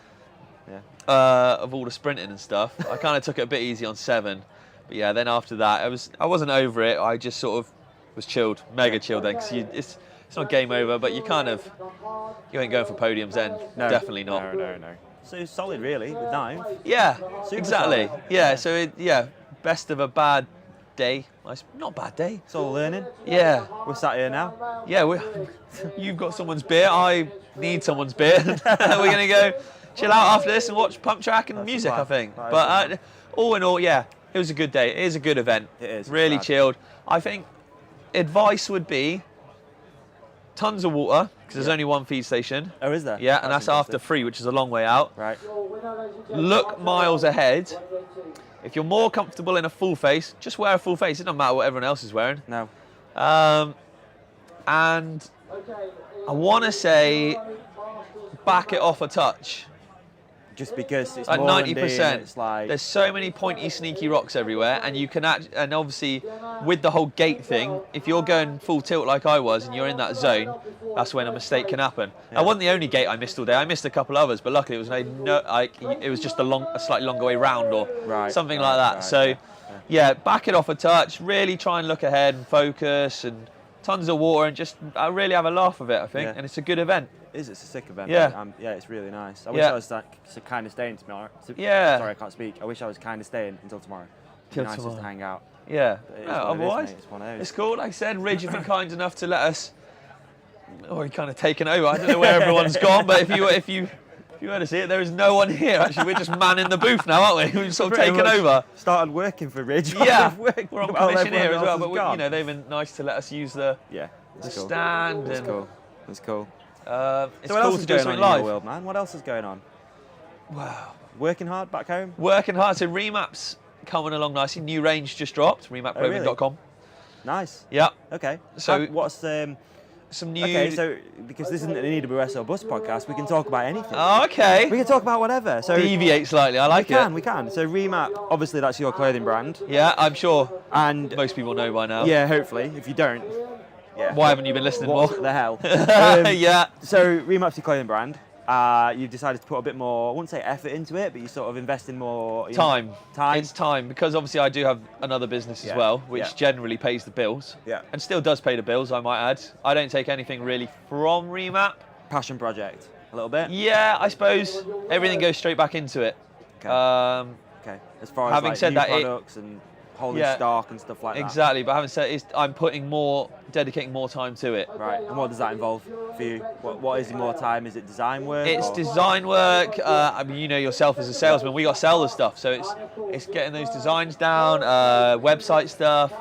of all the sprinting and stuff. I kind of took it a bit easy on 7. But yeah, then after that, I wasn't over it. I just sort of was chilled, mega chilled then, because it's not game over, but you ain't going for podiums then. No. Definitely not. No. So solid, really, with 9. Yeah, Super exactly. solid. Yeah, so best of a bad day. Not bad day. It's all learning. Yeah. We're sat here now. Yeah, you've got someone's beer. I need someone's beer. We're going to go chill out after this and watch pump track and That's the music, plan. I think. That is But all in all, yeah, it was a good day. It is a good event. It is. Really Glad. chilled. I think advice would be tons of water, because there's only one feed station. Oh, is there? Yeah, and that's after impressive. 3, which is a long way out. Right. Look miles ahead. If you're more comfortable in a full face, just wear a full face. It doesn't matter what everyone else is wearing. No. And I want to say back it off a touch. Just because it's At more 90%. It's like There's so many pointy, sneaky rocks everywhere, and you can and obviously with the whole gate thing, if you're going full tilt like I was and you're in that zone, that's when a mistake can happen. Yeah. I wasn't the only gate I missed all day. I missed a couple others, but luckily it was it was just a slightly longer way round or something like that. Right, So yeah, back it off a touch. Really try and look ahead and focus, and tons of water, and just really have a laugh of it. I think, Yeah. and it's a good event. It's a sick event. Yeah. Yeah, it's really nice. I wish Yeah. I was kind of staying tomorrow. Yeah. Sorry, I can't speak. I wish I was kind of staying until tomorrow. It'd be Till nice just tomorrow. to hang out. Yeah. But it is No, what it is, otherwise, mate. It's one of those. it's cool. Like I said, Ridge have been kind enough to let us. Or he kind of taken over. I don't know where everyone's gone, but if you were to see it, there is no one here. Actually, we're just manning the booth now, aren't we? We've sort of Pretty taken much over. Started working for Ridge. Yeah, We've we're on while commission here everyone as well, else but has we, gone. they've been nice to let us use the Yeah, it's cool. stand. It's And cool. It's cool. It's So what cool else to is do going on something in live. your world, man? What else is going on? Wow. Working hard back home? Working hard. So Remap's coming along nicely. New range just dropped. Remapclothing.com. Nice. Yeah. Okay. So- What's Some new. okay? So because this isn't an EWSORBUST podcast, we can talk about anything. Oh, okay. We can talk about whatever. So Deviate slightly. I like it. we can. So Remap, obviously that's your clothing brand, Yeah, I'm sure and most people know by now. yeah, hopefully, if you don't, yeah. Why haven't you been listening What more? the hell? Yeah. So Remap's your clothing brand. You've decided to put a bit more, I wouldn't say effort into it, but you sort of invest in more Time. Time. It's time, because obviously I do have another business as Yeah, well, which yeah. generally pays the bills. Yeah. And still does pay the bills, I might add. I don't take anything really from Remap. Passion project, a little bit. Yeah, I suppose everything goes straight back into it. Okay. Um, Okay. As far as having like said new that, it- products and holding Yeah. stock and stuff like that. exactly, but having said it, I'm dedicating more time to it. Right. And what does that involve for you? What is more time? Is it design work? It's or- design work. I mean, you know yourself as a salesman, we got to sell the stuff, so it's getting those designs down, website stuff,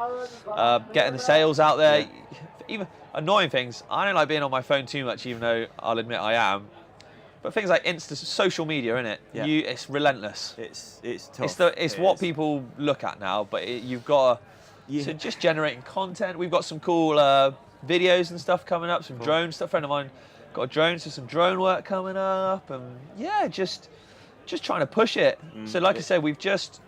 getting the sales out there. Even annoying things. I don't like being on my phone too much, even though I'll admit I am. But things like social media, innit? Yeah. It's relentless. It's tough. It's It what is. people look at now, but you've got to. Yeah. So just generating content. We've got some cool videos and stuff coming up, some drone stuff. A friend of mine got a drone, so some drone work coming up, and yeah, just trying to push it. So like I said, we've just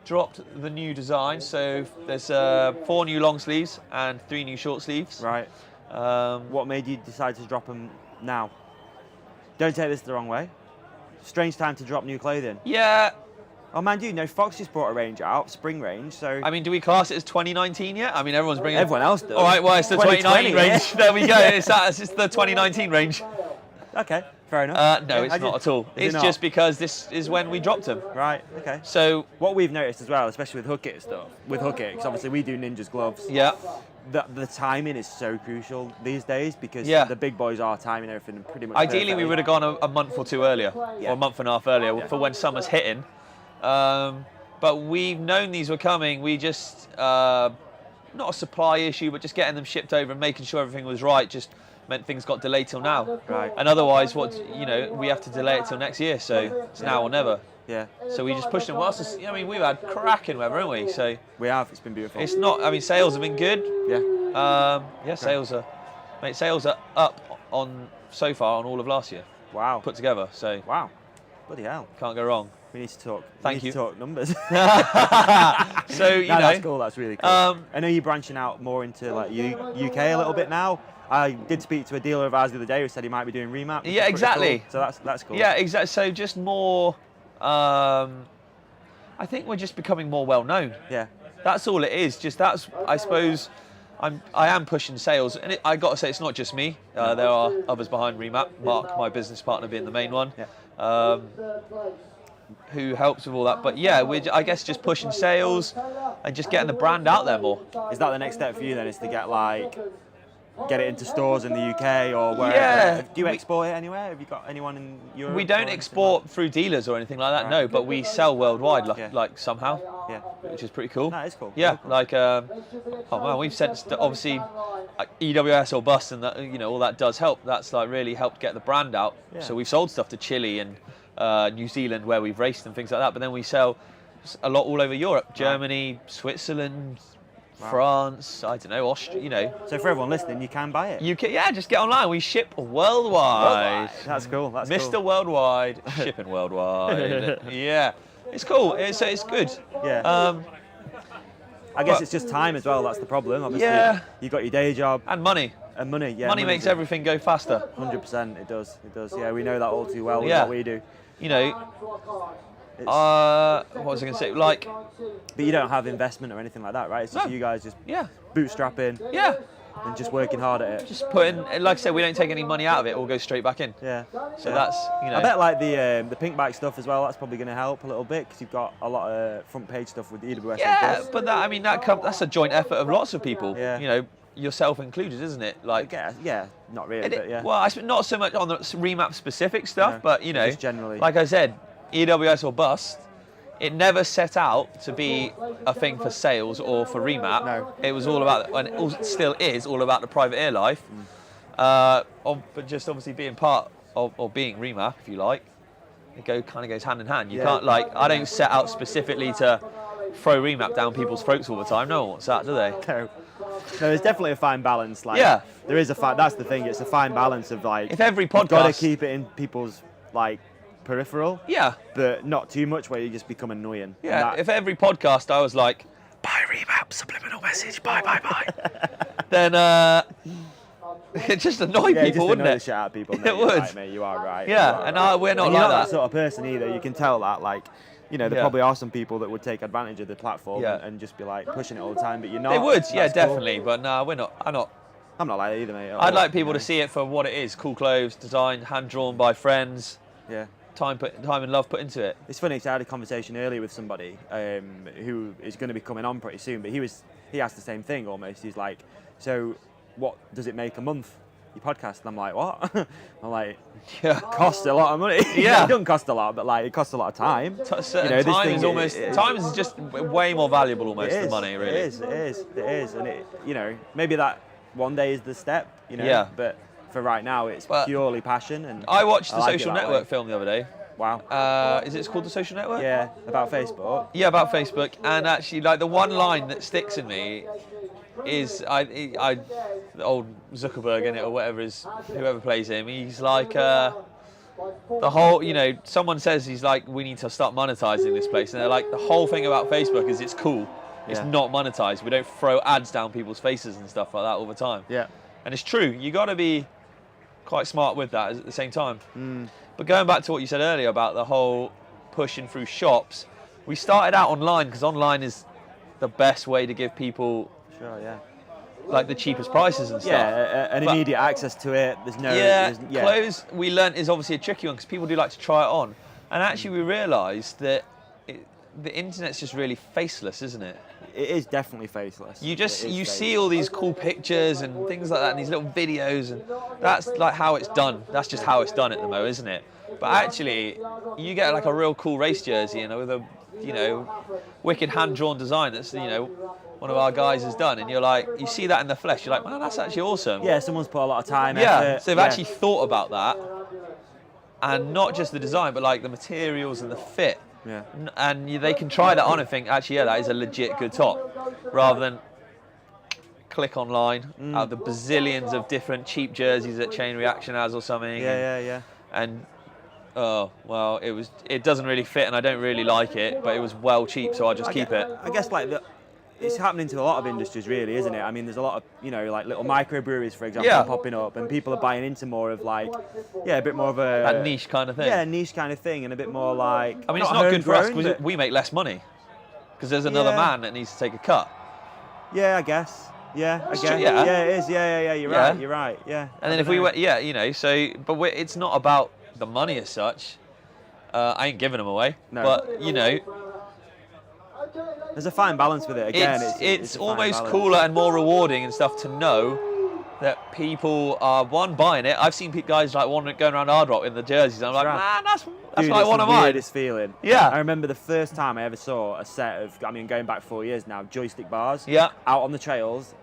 dropped the new design. So there's 4 new long sleeves and 3 new short sleeves. Right. What made you decide to drop them now? Don't take this the wrong way. Strange time to drop new clothing. Yeah, Oh man, do you know Fox just brought a range out, spring range. So I mean, do we class it as 2019 yet? I mean, everyone's bringing. everyone else does. All right, well, it's the 2020, 2019 range. yeah. There we go. It's the 2019 range. Okay, fair enough. No, Yeah, it's I not did- at all. is it It's not? just because this is when we dropped them. Right. Okay. So What we've noticed as well, especially with Hook It stuff, with Hook It, because obviously we do Ninja's gloves. yeah, The timing is so crucial these days because Yeah. the big boys are timing everything pretty much. ideally we perfectly. would have gone a month or two earlier, Yeah. or a month and a half earlier Yeah. for when summer's hitting. But we've known these were coming. We just not a supply issue, but just getting them shipped over and making sure everything was right just meant things got delayed till now. Right. And otherwise, we have to delay it till next year. So it's now or never. Yeah, So we just pushed them. I mean, we've had cracking weather, haven't we? So we have. It's been beautiful. it's not. I mean, sales have been good. Yeah. Sales are up on so far on all of last year Wow. put together. So Wow. Bloody hell. can't go wrong. We need to talk. Thank we need you. to talk numbers. So you No, know, that's cool. That's really cool. um, I know you're branching out more into like UK a little bit now. I did speak to a dealer of ours the other day who said he might be doing Remap. which is Yeah, pretty exactly. cool. So that's cool. yeah, exactly. So just more. I think we're just becoming more well known. Yeah. That's all it is. Just that's. I suppose. I am pushing sales, and I got to say it's not just me. There are others behind Remap. Mark, my business partner, being the main one. Yeah. Who helps with all that. But yeah, I guess just pushing sales and just getting the brand out there more. Is that the next step for you then? Is to get it into stores in the UK or wherever? Yeah. Do you export it anywhere? Have you got anyone in Europe? We or don't anything export through dealers or anything like that, Right. no, but we sell worldwide, Yeah. like somehow, like that? Yeah. which is pretty cool. That is cool. Yeah, Very cool. like, oh man, we've sent, obviously, EWS or Bust and that, all that does help. That's like really helped get the brand out. Yeah. So we've sold stuff to Chile and New Zealand where we've raced and things like that, but then we sell a lot all over Europe, Germany, Switzerland, France, I don't know, Austria, So for everyone listening, you can buy it. just get online. We ship worldwide. That's cool. That's Mr. cool. Worldwide, shipping worldwide. Yeah, it's cool. It's good. Yeah. I guess but- it's just time as well. That's the problem. Obviously, Yeah. you got your day job And money. and money. Yeah, Money makes everything go faster. 100%. It does. It does. Yeah, we know that all too well with Yeah. what we do. You know, It's, what was I going to say? Like, but you don't have investment or anything like that, right? It's just No. you guys just yeah, bootstrapping yeah. and just working hard at it. Just put in, like I said, we don't take any money out of it. It all goes straight back in. Yeah. So Yeah. that's, I bet like the pink bike stuff as well. That's probably going to help a little bit because you've got a lot of front page stuff with the EWSORBUST. Yeah, but that's a joint effort of lots of people. Yeah. You know, yourself included, isn't it? Like, Yeah, not really, but yeah. well, not so much on the remap specific stuff, No, but you know, just generally. like I said, EWS or bust. It never set out to be a thing for sales or for remap. No. It was all about, and it still is all about the private air life. But just obviously being part of, or being remap, if you like, it kind of goes hand in hand. You Yeah. can't I don't set out specifically to throw remap down people's throats all the time. No one wants that, do they? No, there's definitely a fine balance. Like, Yeah. there is that's the thing. It's a fine balance of like. If every you've got to podcast- keep it in people's like peripheral, Yeah. but not too much where you just become annoying. And Yeah, that- if every podcast I was like, buy remap, subliminal message, buy, then it just annoy yeah, people, just wouldn't annoy the it? shit out of people. It mate. You're would. right, mate. You are right. Yeah, You are and right. we're not And you're like not that. sort of person either. You can tell that, like, there Yeah. probably are some people that would take advantage of the platform Yeah. and just be like pushing it all the time, but you're not. They would, yeah, That's cool. definitely. But no, we're not. I'm not. I'm not like that either, mate. I'd like people to see it for what it is: cool clothes, designed, hand drawn by friends, Yeah. time and love put into it. It's funny, 'cause I had a conversation earlier with somebody who is going to be coming on pretty soon, but he asked the same thing almost. He's like, so what does it make a month, your podcast? And I'm like, what? I'm like, Yeah. costs a lot of money. Yeah. It doesn't cost a lot, but like it costs a lot of time. This thing is almost time is just way more valuable almost It than is, money, really. It is, and maybe that one day is the step, Yeah. But for right now, it's But purely passion. And I watched the like it Social that Network way. film the other day. Wow. Is it called the Social Network? Yeah, about Facebook. Yeah, about Facebook, and actually, like the one line that sticks in me is the old Zuckerberg in it or whatever is whoever plays him. He's like the whole, someone says he's like, we need to start monetizing this place, and they're like, the whole thing about Facebook is it's cool, it's Yeah. not monetized. We don't throw ads down people's faces and stuff like that all the time. Yeah. And it's true. You got to be quite smart with that at the same time. Mm. But going back to what you said earlier about the whole pushing through shops, we started out online because online is the best way to give people Sure. Yeah. like the cheapest prices and stuff. Yeah, an But- immediate access to it. There's no. Yeah, there's- clothes we learnt is obviously a tricky one because people do like to try it on, and actually we realised that the internet's just really faceless, isn't it? It is definitely faceless. You It just is see faceless. all these cool pictures and things like that, and these little videos, and that's like how it's done. That's just how it's done at the Mo, isn't it? But actually, you get like a real cool race jersey, with a wicked hand-drawn design that's one of our guys has done, and you're like, you see that in the flesh, you're like, man, that's actually awesome. Yeah, someone's put a lot of time. Yeah, effort. so they've actually thought about that, and not just the design, but like the materials and the fit. Yeah. And they can try that on and think, actually, yeah, that is a legit good top, rather than click online out of the bazillions of different cheap jerseys that Chain Reaction has or something. Yeah. And oh well, it doesn't really fit, and I don't really like it, but it was well cheap, so I'll just keep it. I guess it's happening to a lot of industries, really, isn't it? I mean, there's a lot of like little microbreweries, for example, Yeah. popping up, and people are buying into more of like, a bit more of a That niche kind of thing. Yeah, niche kind of thing, and a bit more like. I mean, it's not good for us homegrown, because but- we make less money because there's another Yeah. man that needs to take a cut. Yeah, I guess. Yeah, I It's guess. true, yeah. Yeah, it is. Yeah. You're Yeah. right. You're right. Yeah. And then if we went, it's not about the money as such. I ain't giving them away, No. but there's a fine balance with it. Again, it's a fine almost balance. cooler and more rewarding and stuff to know that people are buying it. I've seen guys like going around Ard Rock in the jerseys. And I'm like, Right. man, that's Dude, like it's one the of mine. weirdest feeling. Yeah. I remember the first time I ever saw a set of, going back 4 years now, joystick bars. Yeah. Out on the trails,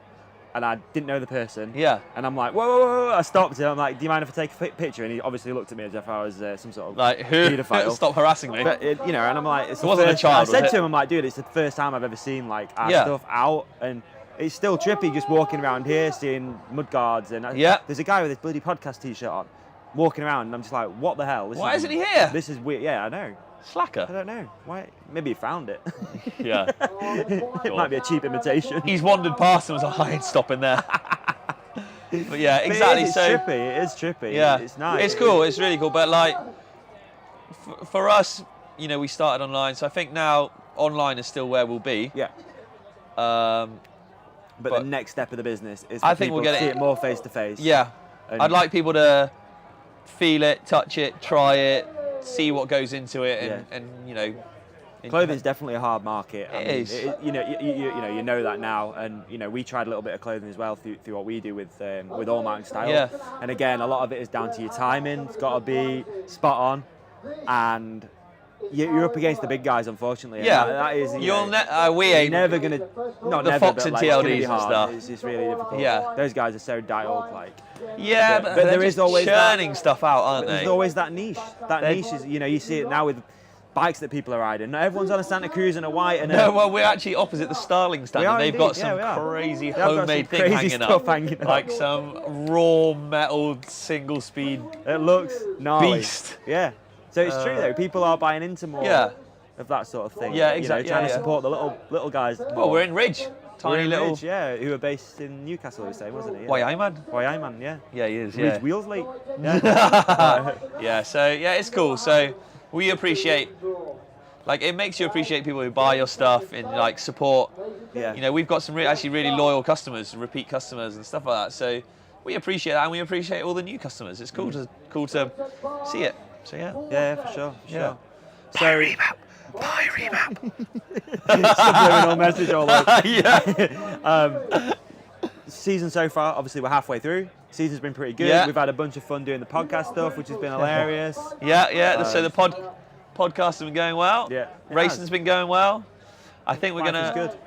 and I didn't know the person. Yeah. And I'm like, whoa, whoa, whoa, whoa. I stopped him. I'm like, do you mind if I take a picture? And he obviously looked at me as if I was some sort of Like, who? paedophile. Stop harassing me. But you know, and I'm like, it's It wasn't a child, I was said it? to him, I'm like, dude, it's the first time I've ever seen like our Yeah. stuff out, and it's still trippy just walking around here, seeing mudguards, and Yeah. there's a guy with his bloody podcast t-shirt on, walking around, and I'm just like, what the hell? Why isn't he here? This is weird. Yeah, I know. I Slacker. don't know. Why? Maybe he found it. Yeah. It might be a cheap imitation. He's wandered past and was like, I ain't stopping there. But yeah, exactly. It's So trippy. It is trippy. yeah, It's nice. It's cool. It's really cool. But like, for us, you know, we started online, so I think now online is still where we'll be. Yeah. Um, But But the next step of the business is I for think we'll people get to see it- it more face to face. yeah, And- I'd like people to feel it, touch it, try it, see what goes into it, and, Yeah. and you know. Clothing's definitely a hard market. It is. You know, you know that now, and you know we tried a little bit of clothing as well through what we do with All Mountain Style. Yeah. And again, a lot of it is down to your timing. It's got to be spot on, and you're up against the big guys, unfortunately. and Yeah, that is. You you'll know, we you're ain't never gonna. Not the never, Fox but, and like, it's gonna be TLDs and hard. stuff. It's just really difficult. Yeah. Those guys are so dialed, like. Yeah, But but there they're is just always that- churning stuff out, aren't There's they? always that niche. That They- niche is, you know, you see it now with bikes that people are riding. Not everyone's on a Santa Cruz and a white and a. No, well, we're actually opposite the Starling stand, We are and they've got indeed, yeah, some we are. crazy They've got some homemade thing crazy hanging stuff up, hanging up. like some raw metal single speed. It looks gnarly. Beast. Yeah. So it's true though. People are buying into more Yeah. of that sort of thing. Yeah, You know, exactly, trying yeah, to yeah. support the little guys. Well, we're in Ridge, We're tiny in little. Ridge, yeah, who are based in Newcastle, you say, wasn't it? Why, I man? Why man, yeah. Yeah, he is. Ridge Yeah. Wheelsley. Yeah. Yeah. So yeah, it's cool. So we appreciate. Like, it makes you appreciate people who buy your stuff and like support. Yeah. You know, we've got some actually really loyal customers, repeat customers, and stuff like that. So we appreciate that, and we appreciate all the new customers. It's cool to see it. So yeah. Yeah, for sure. For Yeah. sure. So Buy Remap. subliminal message all over. Yeah. Season so far, obviously we're halfway through. Season's been pretty good. Yeah. We've had a bunch of fun doing the podcast stuff, which has been hilarious. Yeah. So the podcast has been going well. Yeah, it Racing's has. been going well. I think we're Bike gonna. is good.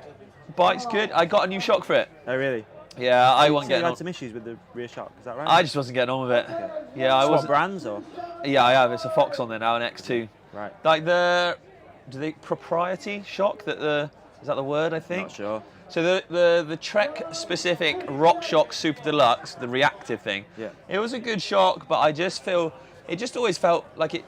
Bike's good. I got a new shock for it. Oh really? Yeah, I So wasn't you getting had on. some issues with the rear shock, is that right? I just wasn't getting on with it. Yeah, I So what wasn't. brands or? Yeah, I have. It's a Fox on there now, an X2. Right. Like propriety shock? Is that the word? I think. Not sure. So the Trek specific Rock Shock Super Deluxe, the reactive thing. Yeah. It was a good shock, but I just feel it just always felt like it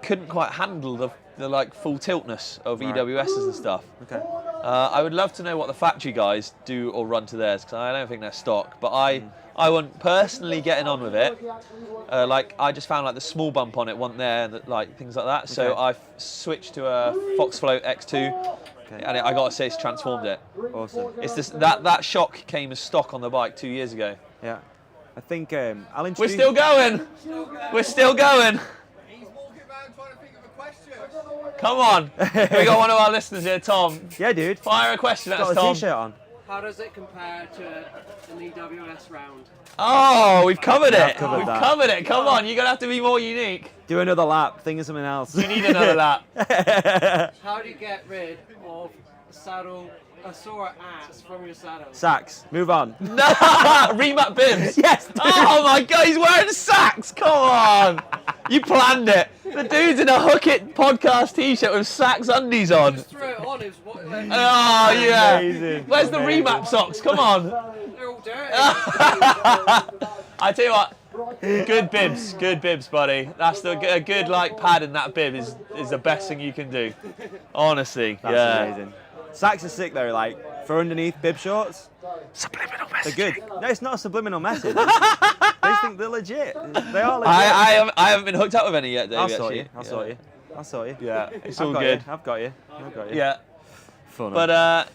couldn't quite handle the like full tiltness of Right. EWSs and stuff. Okay. I would love to know what the factory guys do or run to theirs, because I don't think they're stock. But I wasn't personally getting on with it. Like, I just found like the small bump on it wasn't there, and like things like that. So Okay. I switched to a Fox Float X2, and I got to say it's transformed it. Awesome. It's this that shock came as stock on the bike 2 years ago. Yeah. I think I'll We're introduce. still going. We're still going. He's walking around trying to think of a question. Come on. We got one of our listeners here, Tom. Yeah, dude. Fire a question at Got us, a Tom. t-shirt on. How does it compare to an EWS round? Oh, we've covered Yeah, it. I've covered We've that. covered it. Come on, you're gonna have to be more unique. Do another lap. Think of something else. You need another lap. How do you get rid of a sore ass from your saddle? Sacks. Move on. No, Remap bibs. Yes. Oh my God, he's wearing sacks. Come on. You planned it. The dude's in a Hook It podcast t-shirt with sacks undies on. Just throw it on. It was what, Oh yeah. Amazing. Where's the Amazing. Remap socks? Come on. they're all dirty. I tell you what. Good bibs, buddy. That's a good like pad in that bib is the best thing you can do. Honestly, That's yeah. amazing. Sacks are sick though. Like for underneath bib shorts, Subliminal they're message. good. No, it's not a subliminal message. They think they're legit. They are legit. I haven't been hooked up with any yet, Dave. I'll sort actually. you. I'll sort you. I'll sort you. Yeah, it's I've all got good. You. I've got you. I've got you. Yeah, Fun. but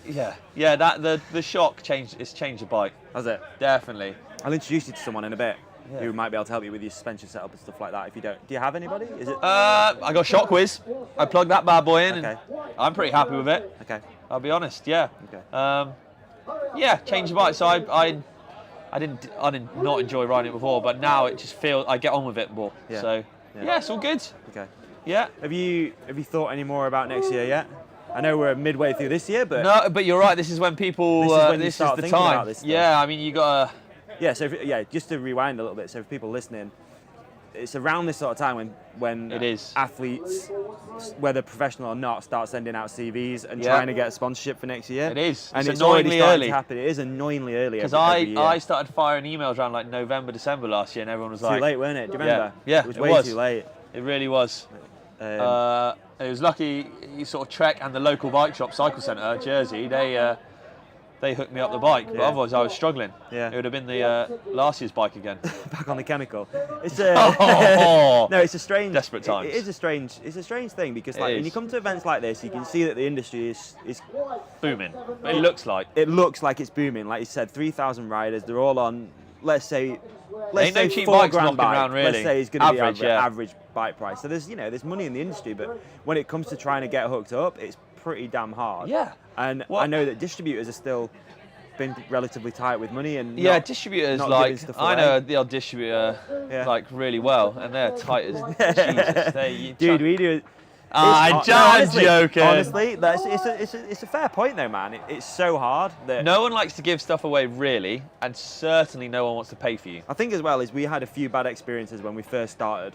yeah. That the shock changed. It's changed the bike How's it? definitely. I'll introduce you to someone in a bit Yeah. who might be able to help you with your suspension setup and stuff like that. If you don't, do you have anybody? Is it? I got Shock Whiz. I plugged that bad boy in, Okay. and I'm pretty happy with it. Okay. I'll be honest. Yeah. Okay. Yeah, change the bike. So I didn't not enjoy riding it before, but now it just feels I get on with it more. Yeah. So Yeah. yeah, it's all good. Okay. Yeah. Have you thought any more about next year yet? I know we're midway through this year, but No, but you're right. This is when people. This is when you this start is the thinking time. about this stuff. Yeah, I mean, you gotta. yeah. So just to rewind a little bit, so for people listening, it's around this sort of time when It is. athletes, whether professional or not, start sending out CVs and Yeah. trying to get a sponsorship for next year. It is. and It's it's already annoyingly starting early. to happen. It is annoyingly early. Because every year. I started firing emails around like November, December last year, and everyone was too like, late, weren't it? Do you remember? Yeah, it was it way was. too late. It really was. Um, It was lucky. You sort of Trek and the local bike shop, Cycle Centre, Jersey. They hooked me up the bike, but Yeah. otherwise I was struggling. Yeah. It would have been the last year's bike again. back on the chemical. It's Oh. no, it's a strange. Desperate times. It is a strange. It's a strange thing because like It when you is. come to events like this, you can see that the industry is Booming. It looks like. it looks like it's booming. Like you said, 3,000 riders. They're all on. Let's say Ain't no say cheap $4 bikes grand knocking bike. around, Let's really. say it's going to be Average, yeah. average bike price. So there's money in the industry, but when it comes to trying to get hooked up, it's pretty damn hard. Yeah. And Well- I know that distributors are still been relatively tight with money and Yeah, not- distributors not like giving stuff I away. know the odd distributor Yeah. like really well, and they're tight as Jesus. Dude, we do. I'm it's hard- just joking. Honestly, it's a fair point though, man. It's so hard that No one likes to give stuff away really, and certainly no one wants to pay for you. I think as well is we had a few bad experiences when we first started.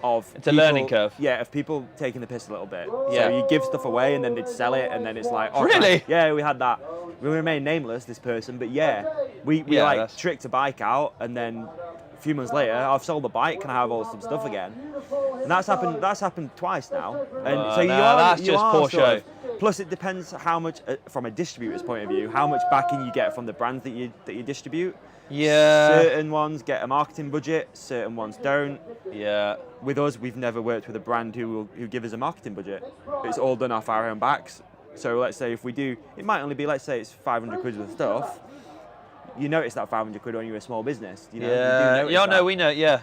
Of It's a learning curve. Yeah, of people taking the piss a little bit. Yeah. So you give stuff away and then they'd sell it and then it's like, oh, Really? yeah, we had that. We remain nameless, this person, but yeah, we Yeah, like that's- tricked a bike out and then a few months later, I've sold the bike and I have all some stuff again. And that's happened twice now. And so you no, are that's you just are poor sort show. of- Plus, it depends how much, from a distributor's point of view, how much backing you get from the brands that you distribute. Yeah. Certain ones get a marketing budget, certain ones don't. Yeah. With us, we've never worked with a brand who give us a marketing budget. It's all done off our own backs. So let's say if we do, it might only be, let's say it's 500 quid worth of stuff. You notice that 500 quid when you're a small business. You know, you do Yeah. notice Yeah. that. No, we know. Yeah.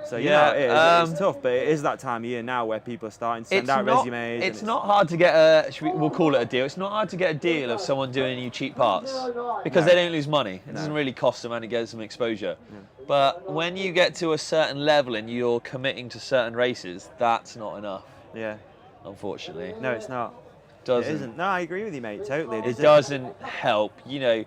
So Yeah, you know, it's um, tough, but it is that time of year now where people are starting to send out resumes. It's and not hard to get we'll call it a deal. It's not hard to get a deal of someone doing you cheap parts because No. they don't lose money. It doesn't really cost them and it gets them exposure. But when you get to a certain level and you're committing to certain races, that's not enough, Yeah. unfortunately. No, it's not. Doesn't. It isn't. No, I agree with you, mate. Totally. It doesn't help. You know,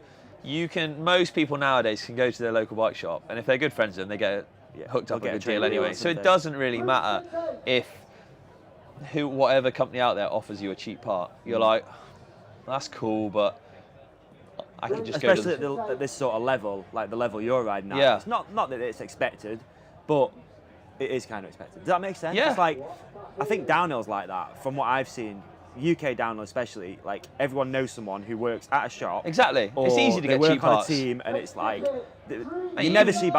most people nowadays can go to their local bike shop and if they're good friends with them, they get hooked they'll up get with a a good trade deal deal or anyway. So it something. doesn't really matter if whatever company out there offers you a cheap part. You're like, that's cool, but I can just Especially go to at this sort of level, like the level you're riding at. Yeah. It's not that it's expected, but it is kind of expected. Does that make sense? Yeah. It's like, I think downhill's like that. From what I've seen, UK downhill especially, like everyone knows someone who works at a shop. Exactly. Or It's easy to they get work cheap on parts. a team, and it's like you you never can- see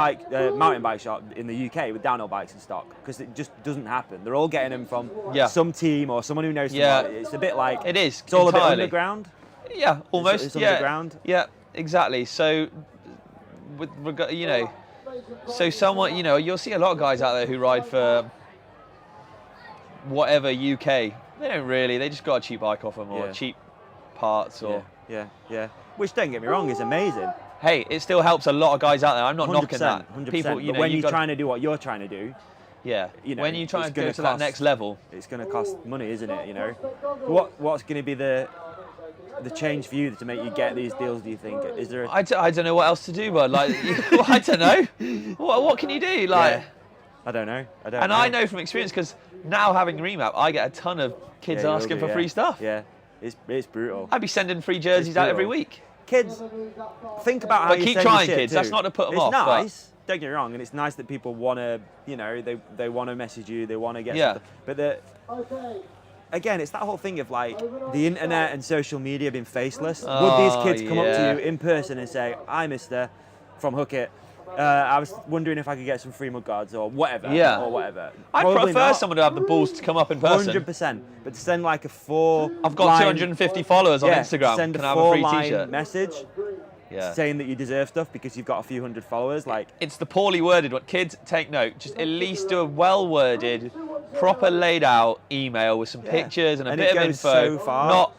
mountain bike shop in the UK with downhill bikes in stock because it just doesn't happen. They're all getting them from Yeah. some team or someone who knows. Yeah. Someone. It's a bit like It is, It's all a bit entirely. underground. Yeah, almost. it's yeah. underground. Yeah, exactly. So, with regard, so someone, you'll see a lot of guys out there who ride for whatever UK. They don't really. They just got a cheap bike off them or Yeah. cheap parts or. Yeah. Which, don't get me wrong, is amazing. Hey, it still helps a lot of guys out there. I'm not 100%, knocking that. 100%. People, but when you're gotta- trying to do what you're trying to do, yeah, when you try it's and go gonna to that cost- next level, it's going to cost money, isn't it? You know, what's going to be the change for you to make you get these deals? Do you think? Is there? I don't know what else to do, but like, I don't know. What can you do? Like, Yeah. I don't know. and I know from experience because now having Remap, I get a ton of kids Yeah, you will asking do, for yeah. free stuff. Yeah, it's brutal. I'd be sending free jerseys out every brutal. week. Kids, think about how But you keep send your trying, shit kids. too. That's not to put 'em it's off, but- nice. Don't get me wrong, and it's nice that people want to, they want to message you, they want to get. Yeah. Something. But again, it's that whole thing of like the internet and social media being faceless. Would these kids come up yeah. to you in person and say, "Hi, Mister, from Hook It. I was wondering if I could get some free mud guards or whatever." Yeah. Or whatever. I Probably prefer not. someone to have the balls to come up in person. 100%. But to send like a four. I've got 250 followers on Instagram. Send Can a I have a free four-line t-shirt? message Yeah. saying that you deserve stuff because you've got a few hundred followers. Like, It's the poorly worded one. Kids, take note. Just at least do a well-worded, proper laid out email with some pictures and a And bit it of goes info. so far. Not,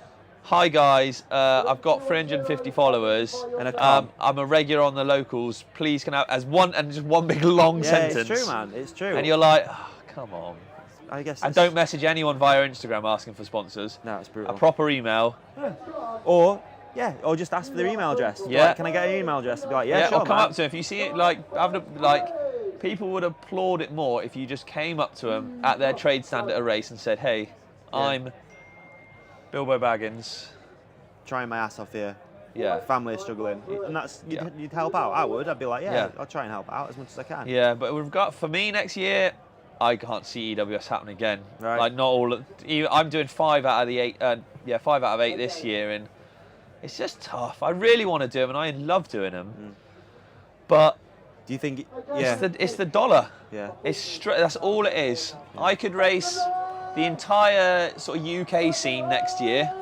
hi guys, I've got 350 followers. And a com. I'm a regular on the locals. Please can I, just one big long yeah, sentence. it's true, man. It's true. And you're like, oh, come on. I guess. And don't message anyone via Instagram asking for sponsors. No, it's A brutal. proper email. Or just ask for their email address. Yeah. Like, can I get an email address? And be like, yeah, sure, or come man. up to him. If you see it, people would applaud it more if you just came up to them at their trade stand at a race and said, hey, I'm Bilbo Baggins. Trying my ass off here. Yeah. Family is struggling. And you'd help out. I would. I'd be like, Yeah. I'll try and help out as much as I can. Yeah, but we've got, for me next year, I can't see EWS happening again. Right. Like not all. I'm doing 5 out of the 8. 5 out of 8 this year, and it's just tough. I really want to do them, and I love doing them. But Do you think? it's the dollar. Yeah. That's all it is. I could race the entire sort of UK scene next year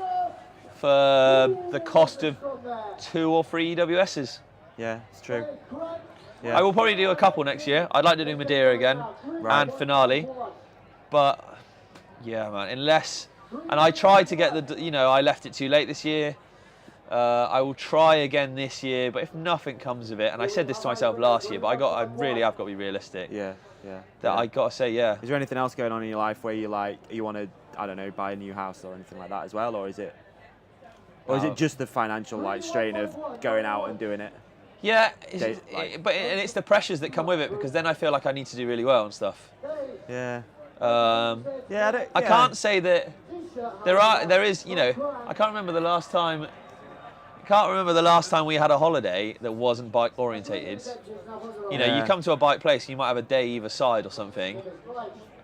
for the cost of 2 or 3 EWSs. Yeah, it's true. Yeah. I will probably do a couple next year. I'd like to do Madeira again and Finale, but yeah, man. And I tried to get I left it too late this year. I will try again this year, but if nothing comes of it, and I said this to myself last year, but I really have got to be realistic. Yeah. Yeah. That I got to say, yeah. Is there anything else going on in your life where you want to, I don't know, buy a new house or anything like that as well, or is it just the financial strain of going out and doing it? Yeah, it's the pressures that come with it, because then I feel like I need to do really well and stuff. Yeah. I can't say that there is, I can't remember the last time we had a holiday that wasn't bike orientated. You come to a bike place, you might have a day either side or something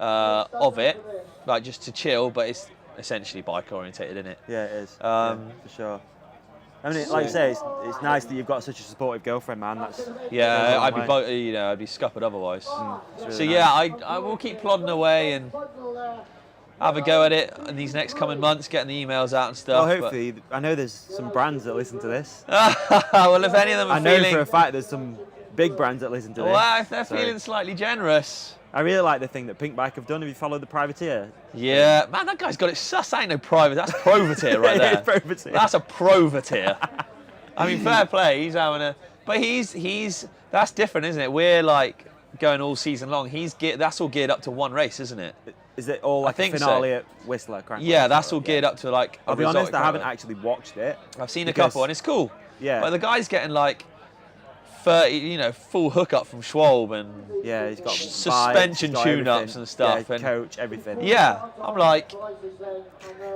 of it, like just to chill, but it's essentially bike orientated, isn't it? Yeah, it is. For sure. I mean, like I say, it's nice that you've got such a supportive girlfriend, man. I'd be scuppered otherwise. Really nice. I will keep plodding away and have a go at it in these next coming months, getting the emails out and stuff. Well, hopefully, I know there's some brands that listen to this. Well, if any of them are I know for a fact there's some big brands that listen to this. Well, if they're feeling slightly generous. I really like the thing that Pink Bike have done. Have you followed the privateer? Yeah, man, that guy's got it sus. Ain't no private. That's privateer right there. Privateer. That's a privateer. I mean, fair play. He's having a, but he's that's different, isn't it? We're like going all season long. That's all geared up to one race, isn't it? Is it all like a finale at Whistler? Yeah, that's all geared up to like. I'll be honest, I haven't actually watched it. I've seen a couple, and it's cool. Yeah. But the guy's getting like 30, full hookup from Schwalbe and he's got suspension tune-ups and stuff, and coach, everything. Yeah,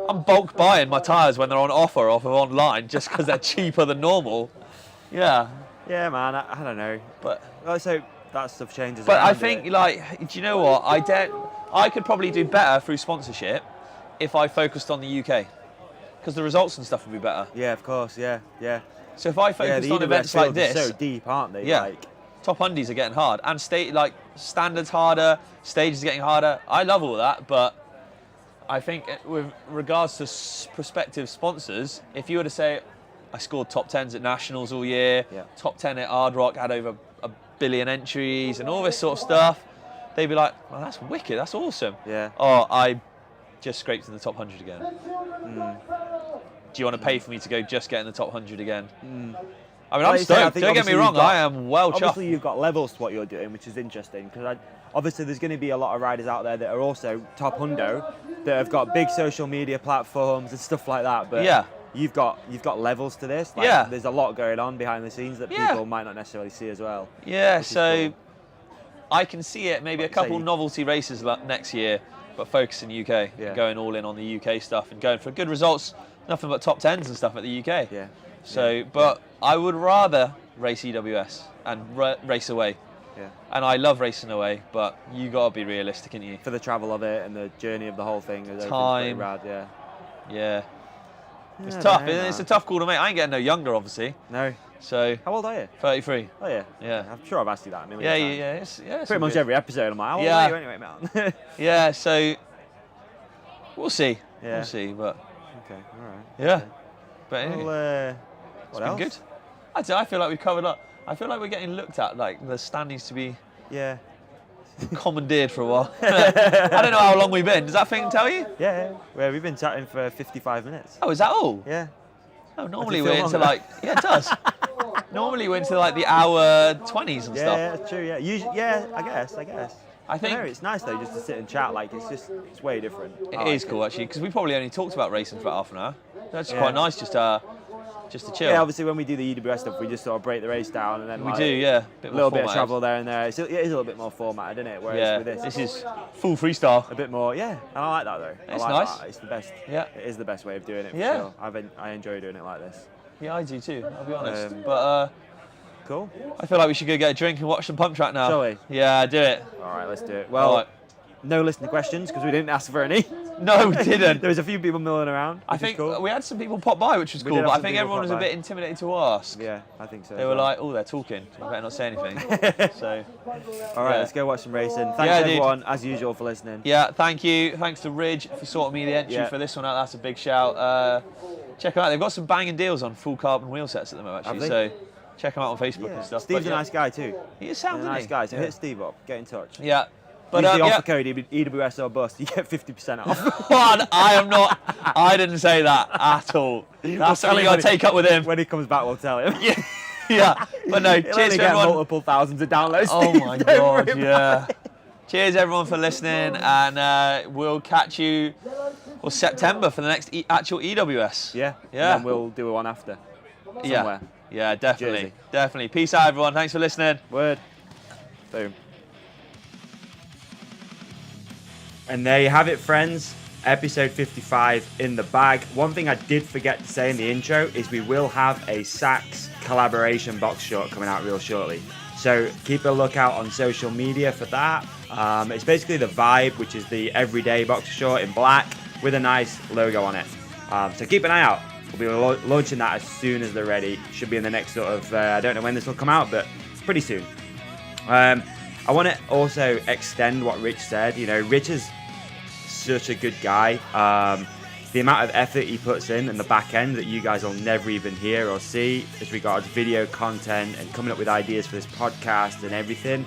I'm bulk buying my tyres when they're on offer off of online just because they're cheaper than normal. Yeah. Yeah, man. I don't know, but so that stuff changes. But I think, do you know what? I could probably do better through sponsorship if I focused on the UK, because the results and stuff would be better. Yeah, of course. Yeah. So if I focused on events like this, so deep, aren't they? Yeah. Top undies are getting hard, and standards harder, stages are getting harder. I love all that, but I think with regards to prospective sponsors, if you were to say, I scored top 10s at nationals all year, top 10 at Ard Rock, had over 1 billion entries, and all this sort of stuff, they'd be like, well, that's wicked, that's awesome. Yeah. Oh, I just scraped in the top 100 again. Do you want to pay for me to go just get in the top 100 again? I mean, I'm stoked. Don't get me wrong, I am well chuffed. Obviously, you've got levels to what you're doing, which is interesting, because obviously there's going to be a lot of riders out there that are also top hundo, that have got big social media platforms and stuff like that. But you've got levels to this. There's a lot going on behind the scenes that people might not necessarily see as well. Yeah, so cool. I can see it. Maybe a couple novelty races next year, but focusing UK, and going all in on the UK stuff and going for good results. Nothing but top 10s and stuff at the UK. Yeah. So, but I would rather race EWS and race away. Yeah. And I love racing away, but you gotta be realistic, ain't you? For the travel of it and the journey of the whole thing. Time. Rad, yeah. It's tough. It's a tough call to make. I ain't getting no younger, obviously. No. So. How old are you? 33. Oh yeah. Yeah. I'm sure I've asked you that a million times. Yeah. Pretty much every episode I'm like, how old are you anyway, man? Yeah. So. We'll see. Yeah. We'll see, but. Okay. All right. Yeah. Okay. But anyway. Well, what else? Been good. I feel like we've covered up. I feel like we're getting looked at like the standings to be commandeered for a while. I don't know how long we've been. Does that thing tell you? Yeah. Well, we've been chatting for 55 minutes. Oh, is that all? Yeah. Oh, normally we're into it does. Normally we're into the hour 20s and stuff. Yeah, that's true. Yeah. Usually, I guess. I think No, it's nice though just to sit and chat. Like it's way different. it is cool actually, because we probably only talked about racing for about half an hour. That's quite nice, just to chill. Yeah, obviously when we do the EWS stuff, we just sort of break the race down and then we like, do, yeah. a little bit of travel there and there. It is a little bit more formatted, isn't it? Whereas Yeah, with this is full freestyle. a bit more. Yeah, and I like that though. It's I like nice. That. It's the best. Yeah. It is the best way of doing it. For Yeah. sure. I enjoy doing it like this. Yeah, I do too, I'll be honest. Um, But Cool. I feel like we should go get a drink and watch some pump track now. Shall we? Yeah, do it. All right, let's do it. Well, All right. no listener questions because we didn't ask for any. No, we didn't. There was a few people milling around. I Which think is cool. we had some people pop by, which was We cool, did but have I some think people everyone pop was a by. bit intimidated to ask. Yeah, I think so. They as were well. like, oh, they're talking. I better not say anything. So, All right, yeah. let's go watch some racing. Thanks Yeah, dude. everyone, as usual, for listening. yeah, thank you. Thanks to Ridge for sorting me the entry Yeah. for this one out. That's a big shout. Check them out. They've got some banging deals on full carbon wheel sets at the moment, actually. Have So they? check them out on Facebook Yeah. and stuff. Steve's But a nice guy too. He is He's sound, a isn't nice he? guy, so Yeah. hit Steve up, get in touch. Yeah. But Use the yeah. offer code EWS or bust, you get 50% off. What? I didn't say that at all. That's something you got to take up with him. When he comes back, we'll tell him. Yeah. But no, He'll cheers only to get everyone. multiple thousands of downloads. Oh Steve, my don't god, worry yeah. Cheers everyone for listening, and we'll catch you September for the next actual EWS. Yeah, Yeah. And then we'll do one after. Yeah. Somewhere. Yeah, definitely. Jersey. Definitely. Peace out everyone. Thanks for listening. Word. Boom. And there you have it, friends. Episode 55 in the bag. One thing I did forget to say in the intro is we will have a Sax collaboration box short coming out real shortly. So keep a lookout on social media for that. It's basically the Vibe, which is the everyday box short in black with a nice logo on it. So keep an eye out. We'll be launching that as soon as they're ready. Should be in the next sort of, I don't know when this will come out, but pretty soon. I want to also extend what Rich said. You know, Rich is such a good guy. The amount of effort he puts in the back end that you guys will never even hear or see as regards video content and coming up with ideas for this podcast and everything.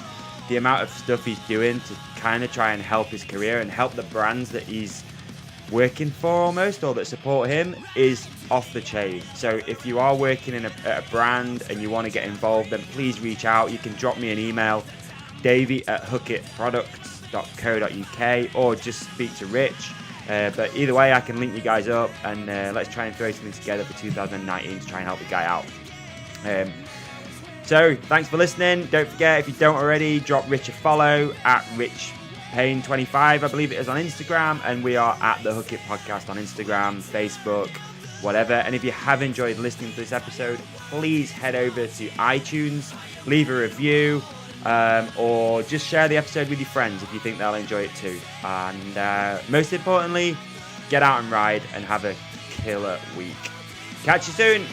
The amount of stuff he's doing to kind of try and help his career and help the brands that he's working for almost or that support him is off the chain. So if you are working in a brand and you want to get involved, then please reach out. You can drop me an email, davey@hookitproducts.co.uk, or just speak to Rich. But either way, I can link you guys up and let's try and throw something together for 2019 to try and help the guy out. So thanks for listening. Don't forget, if you don't already, drop Rich a follow at RichPayne25, I believe it is, on Instagram, and we are at the Hook It Podcast on Instagram, Facebook, whatever. And if you have enjoyed listening to this episode, please head over to iTunes, leave a review, or just share the episode with your friends if you think they'll enjoy it too. And most importantly, get out and ride and have a killer week. Catch you soon.